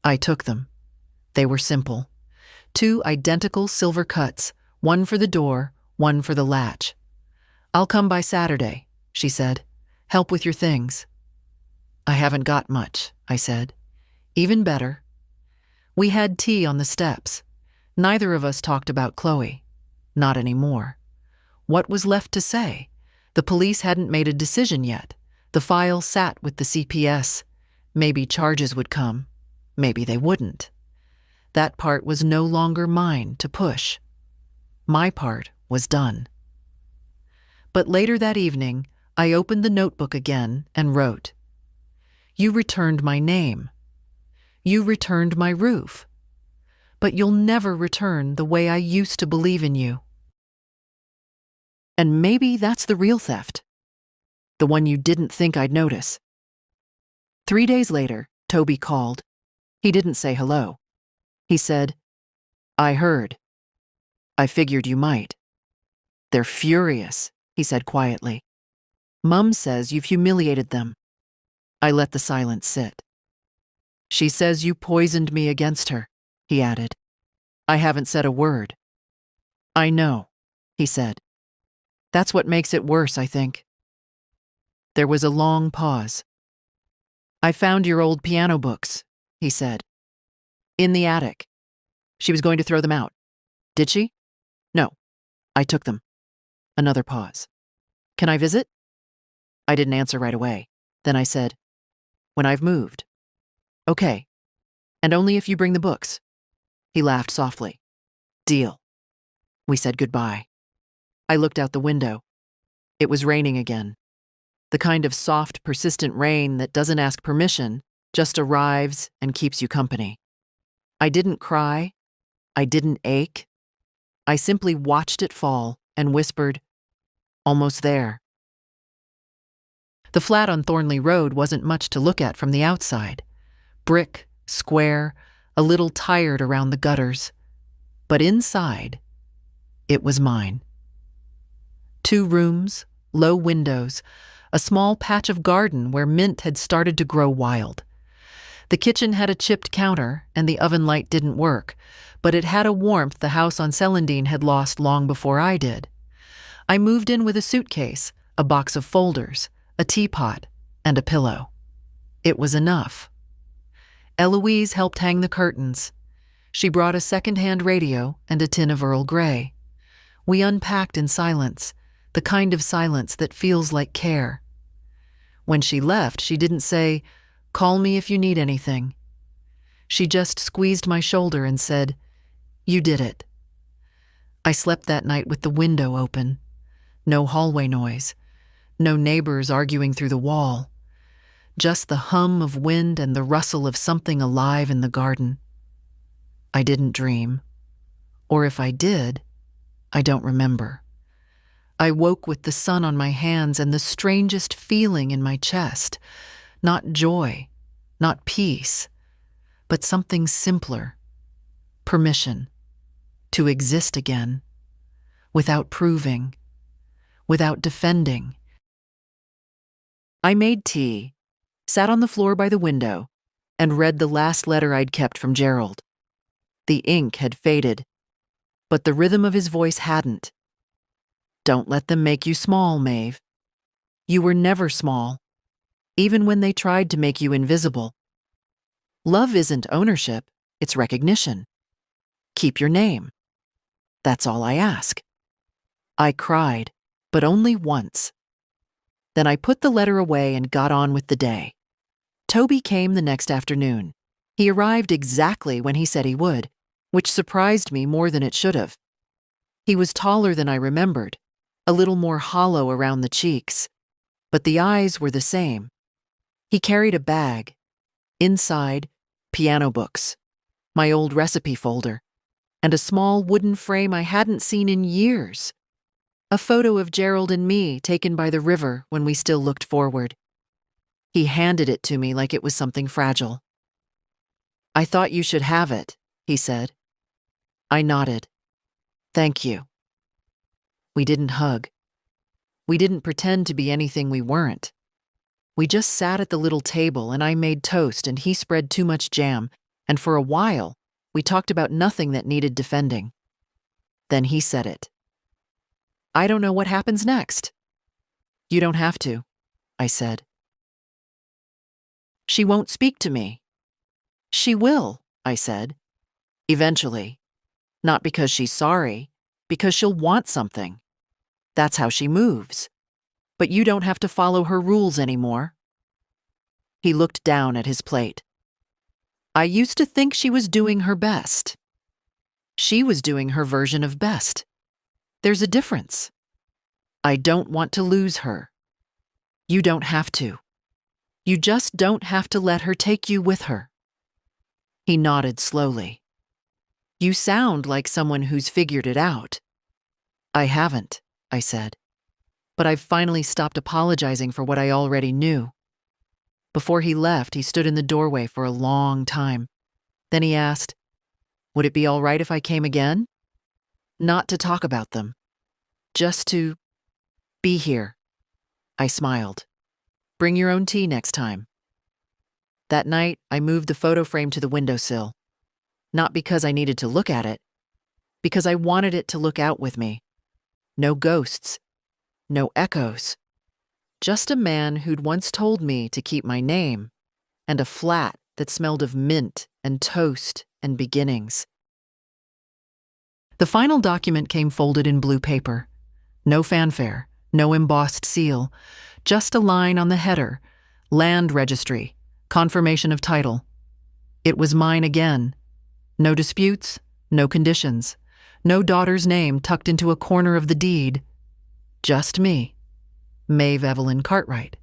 I took them. They were simple. 2 identical silver cuts, one for the door, one for the latch. "I'll come by Saturday," she said. "Help with your things." "I haven't got much," I said. Even better. We had tea on the steps. Neither of us talked about Chloe. Not anymore. What was left to say? The police hadn't made a decision yet. The file sat with the CPS. Maybe charges would come. Maybe they wouldn't. That part was no longer mine to push. My part was done. But later that evening, I opened the notebook again and wrote, "You returned my name. You returned my roof. But you'll never return the way I used to believe in you." And maybe that's the real theft. The one you didn't think I'd notice. 3 days later, Toby called. He didn't say hello. He said, "I heard. I figured you might. They're furious," he said quietly. "Mum says you've humiliated them." I let the silence sit. "She says you poisoned me against her," he added. "I haven't said a word." "I know," he said. "That's what makes it worse, I think." There was a long pause. "I found your old piano books," he said. "In the attic. She was going to throw them out. Did she?" "No. I took them." Another pause. "Can I visit?" I didn't answer right away. Then I said, "When I've moved." "Okay. And only if you bring the books." He laughed softly. "Deal." We said goodbye. I looked out the window. It was raining again. The kind of soft, persistent rain that doesn't ask permission, just arrives and keeps you company. I didn't cry. I didn't ache. I simply watched it fall and whispered, "Almost there." The flat on Thornley Road wasn't much to look at from the outside. Brick, square, a little tired around the gutters. But inside, it was mine. 2 rooms, low windows, a small patch of garden where mint had started to grow wild. The kitchen had a chipped counter, and the oven light didn't work, but it had a warmth the house on Celandine had lost long before I did. I moved in with a suitcase, a box of folders, a teapot, and a pillow. It was enough. Eloise helped hang the curtains. She brought a second-hand radio and a tin of Earl Grey. We unpacked in silence, the kind of silence that feels like care. When she left, she didn't say, "Call me if you need anything." She just squeezed my shoulder and said, You did it. I slept that night with the window open. No hallway noise. No neighbors arguing through the wall. Just the hum of wind and the rustle of something alive in the garden. I didn't dream. Or if I did, I don't remember. I woke with the sun on my hands and the strangest feeling in my chest. Not joy, not peace, but something simpler. Permission to exist again, without proving, without defending. I made tea, sat on the floor by the window, and read the last letter I'd kept from Gerald. The ink had faded, but the rhythm of his voice hadn't. Don't let them make you small, Maeve. You were never small, even when they tried to make you invisible. Love isn't ownership, it's recognition. Keep your name. That's all I ask. I cried, but only once. Then I put the letter away and got on with the day. Toby came the next afternoon. He arrived exactly when he said he would, which surprised me more than it should have. He was taller than I remembered, a little more hollow around the cheeks, but the eyes were the same. He carried a bag. Inside, piano books, my old recipe folder, and a small wooden frame I hadn't seen in years. A photo of Gerald and me taken by the river when we still looked forward. He handed it to me like it was something fragile. I thought you should have it, he said. I nodded. Thank you. We didn't hug. We didn't pretend to be anything we weren't. We just sat at the little table and I made toast and he spread too much jam, and for a while, we talked about nothing that needed defending. Then he said it. I don't know what happens next. You don't have to, I said. She won't speak to me. She will, I said. Eventually. Not because she's sorry, because she'll want something. That's how she moves. But you don't have to follow her rules anymore. He looked down at his plate. I used to think she was doing her best. She was doing her version of best. There's a difference. I don't want to lose her. You don't have to. You just don't have to let her take you with her. He nodded slowly. You sound like someone who's figured it out. I haven't, I said. But I've finally stopped apologizing for what I already knew. Before he left, he stood in the doorway for a long time. Then he asked, would it be all right if I came again? Not to talk about them. Just to be here. I smiled. Bring your own tea next time. That night, I moved the photo frame to the windowsill. Not because I needed to look at it, because I wanted it to look out with me. No ghosts. No echoes. Just a man who'd once told me to keep my name, and a flat that smelled of mint and toast and beginnings. The final document came folded in blue paper. No fanfare, no embossed seal, just a line on the header, Land Registry, confirmation of title. It was mine again. No disputes, no conditions, no daughter's name tucked into a corner of the deed. Just me, Maeve Evelyn Cartwright.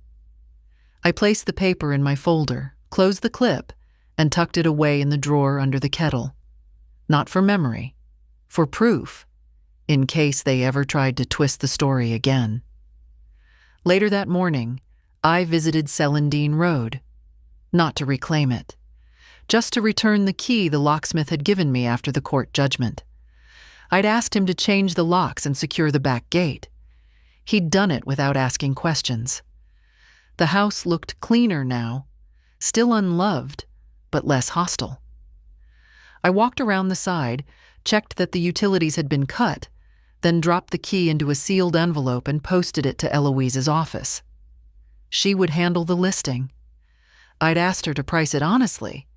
I placed the paper in my folder, closed the clip, and tucked it away in the drawer under the kettle. Not for memory, for proof, in case they ever tried to twist the story again. Later that morning, I visited Celandine Road. Not to reclaim it, just to return the key the locksmith had given me after the court judgment. I'd asked him to change the locks and secure the back gate. He'd done it without asking questions. The house looked cleaner now, still unloved, but less hostile. I walked around the side, checked that the utilities had been cut, then dropped the key into a sealed envelope and posted it to Eloise's office. She would handle the listing. I'd asked her to price it honestly,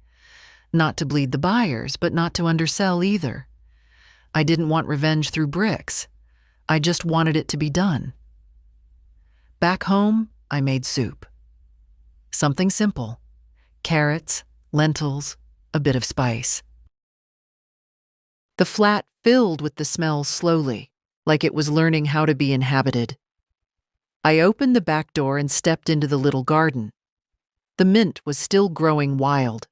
not to bleed the buyers, but not to undersell either. I didn't want revenge through bricks. I just wanted it to be done. Back home, I made soup. Something simple. Carrots, lentils, a bit of spice. The flat filled with the smell slowly, like it was learning how to be inhabited. I opened the back door and stepped into the little garden. The mint was still growing wild.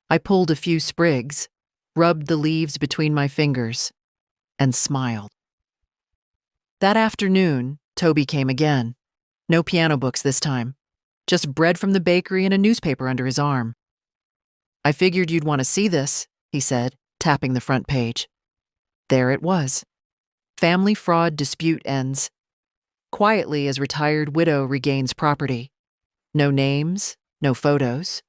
I pulled a few sprigs, rubbed the leaves between my fingers, and smiled. That afternoon, Toby came again. No piano books this time. Just bread from the bakery and a newspaper under his arm. "I figured you'd want to see this," he said, tapping the front page. There it was. Family fraud dispute ends. Quietly as retired widow regains property. No names, no photos.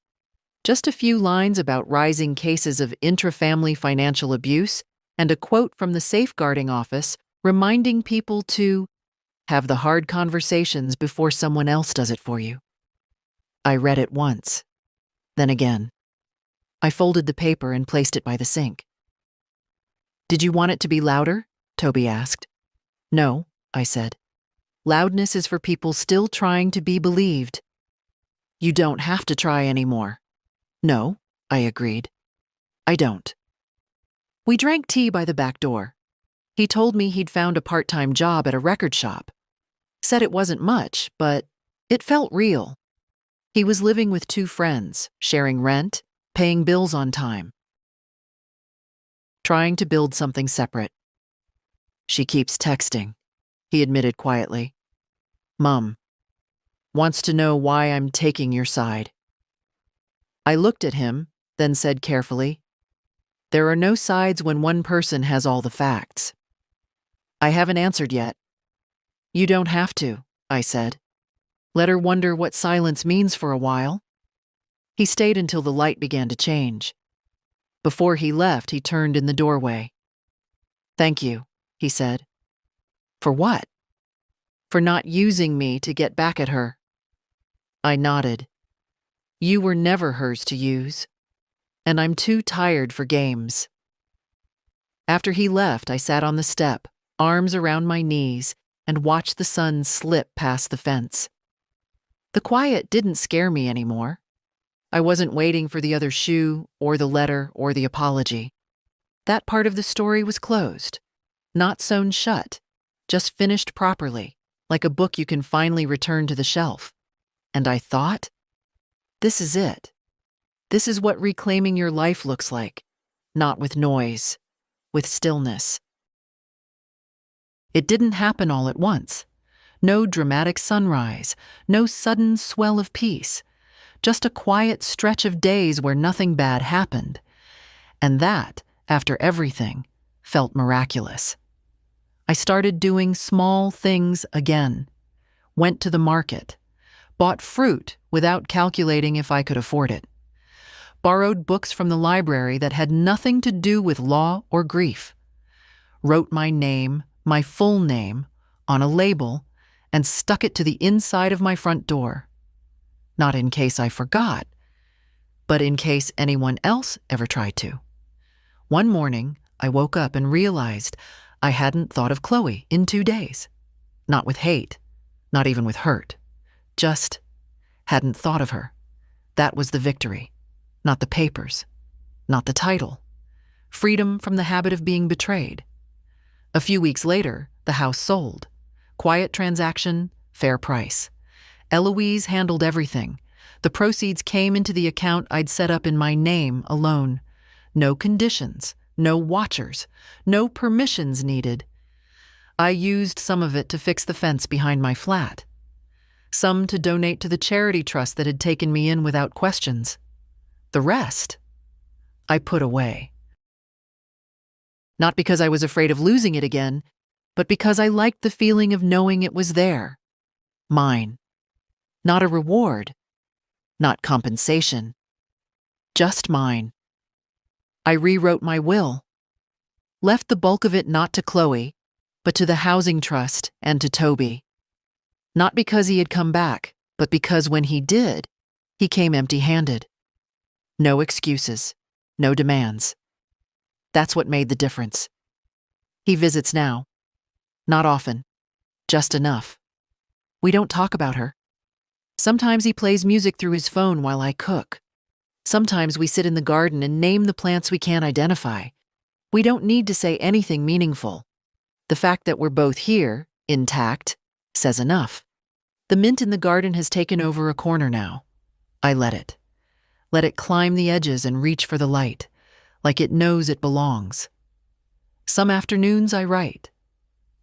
Just a few lines about rising cases of intra-family financial abuse and a quote from the safeguarding office reminding people to have the hard conversations before someone else does it for you. I read it once, then again. I folded the paper and placed it by the sink. "Did you want it to be louder?" Toby asked. "No," I said. "Loudness is for people still trying to be believed." "You don't have to try anymore." "No," I agreed. "I don't." We drank tea by the back door. He told me he'd found a part-time job at a record shop. Said it wasn't much, but it felt real. He was living with 2 friends, sharing rent, paying bills on time. Trying to build something separate. "She keeps texting," he admitted quietly. "Mom. Wants to know why I'm taking your side." I looked at him, then said carefully, "There are no sides when one person has all the facts." "I haven't answered yet." "You don't have to," I said. "Let her wonder what silence means for a while." He stayed until the light began to change. Before he left, he turned in the doorway. "Thank you," he said. "For what?" "For not using me to get back at her." I nodded. "You were never hers to use. And I'm too tired for games." After he left, I sat on the step, arms around my knees, and watched the sun slip past the fence. The quiet didn't scare me anymore. I wasn't waiting for the other shoe, or the letter, or the apology. That part of the story was closed. Not sewn shut, just finished properly, like a book you can finally return to the shelf. And I thought, this is it. This is what reclaiming your life looks like. Not with noise, with stillness. It didn't happen all at once. No dramatic sunrise, no sudden swell of peace. Just a quiet stretch of days where nothing bad happened. And that, after everything, felt miraculous. I started doing small things again. Went to the market. Bought fruit without calculating if I could afford it. Borrowed books from the library that had nothing to do with law or grief. Wrote my name, my full name, on a label and stuck it to the inside of my front door. Not in case I forgot, but in case anyone else ever tried to. One morning, I woke up and realized I hadn't thought of Chloe in 2 days. Not with hate, not even with hurt. Just hadn't thought of her. That was the victory. Not the papers. Not the title. Freedom from the habit of being betrayed. A few weeks later, the house sold. Quiet transaction, fair price. Eloise handled everything. The proceeds came into the account I'd set up in my name alone. No conditions, no watchers, no permissions needed. I used some of it to fix the fence behind my flat. Some to donate to the charity trust that had taken me in without questions. The rest, I put away. Not because I was afraid of losing it again, but because I liked the feeling of knowing it was there. Mine. Not a reward. Not compensation. Just mine. I rewrote my will. Left the bulk of it not to Chloe, but to the housing trust and to Toby. Not because he had come back, but because when he did, he came empty-handed. No excuses, no demands. That's what made the difference. He visits now. Not often. Just enough. We don't talk about her. Sometimes he plays music through his phone while I cook. Sometimes we sit in the garden and name the plants we can't identify. We don't need to say anything meaningful. The fact that we're both here, intact, says enough. The mint in the garden has taken over a corner now. I let it. Let it climb the edges and reach for the light, like it knows it belongs. Some afternoons I write.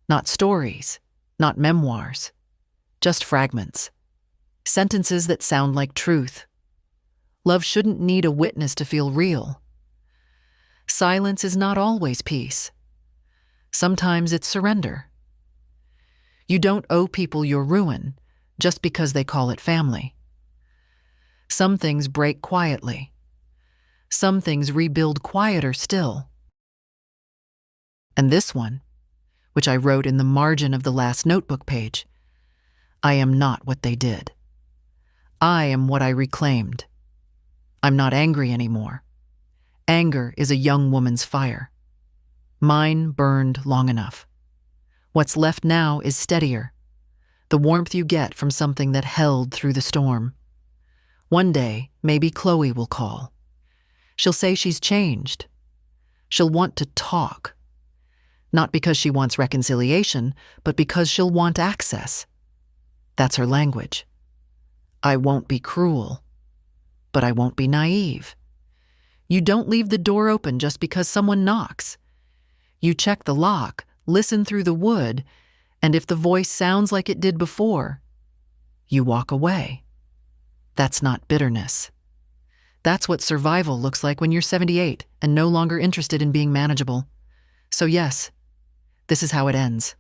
Not stories, not memoirs, just fragments. Sentences that sound like truth. Love shouldn't need a witness to feel real. Silence is not always peace. Sometimes it's surrender. You don't owe people your ruin just because they call it family. Some things break quietly. Some things rebuild quieter still. And this one, which I wrote in the margin of the last notebook page, I am not what they did. I am what I reclaimed. I'm not angry anymore. Anger is a young woman's fire. Mine burned long enough. What's left now is steadier, the warmth you get from something that held through the storm. One day, maybe Chloe will call. She'll say she's changed. She'll want to talk. Not because she wants reconciliation, but because she'll want access. That's her language. I won't be cruel, but I won't be naive. You don't leave the door open just because someone knocks. You check the lock, listen through the wood, and if the voice sounds like it did before, you walk away. That's not bitterness. That's what survival looks like when you're 78 and no longer interested in being manageable. So yes, this is how it ends.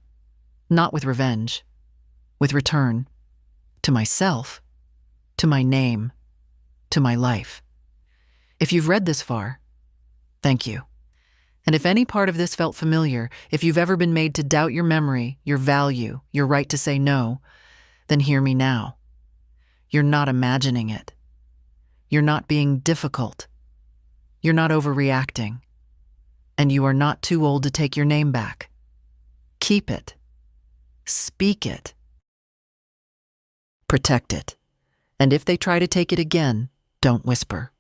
Not with revenge, with return. To myself, to my name, to my life. If you've read this far, thank you. And if any part of this felt familiar, if you've ever been made to doubt your memory, your value, your right to say no, then hear me now. You're not imagining it. You're not being difficult. You're not overreacting. And you are not too old to take your name back. Keep it. Speak it. Protect it. And if they try to take it again, don't whisper.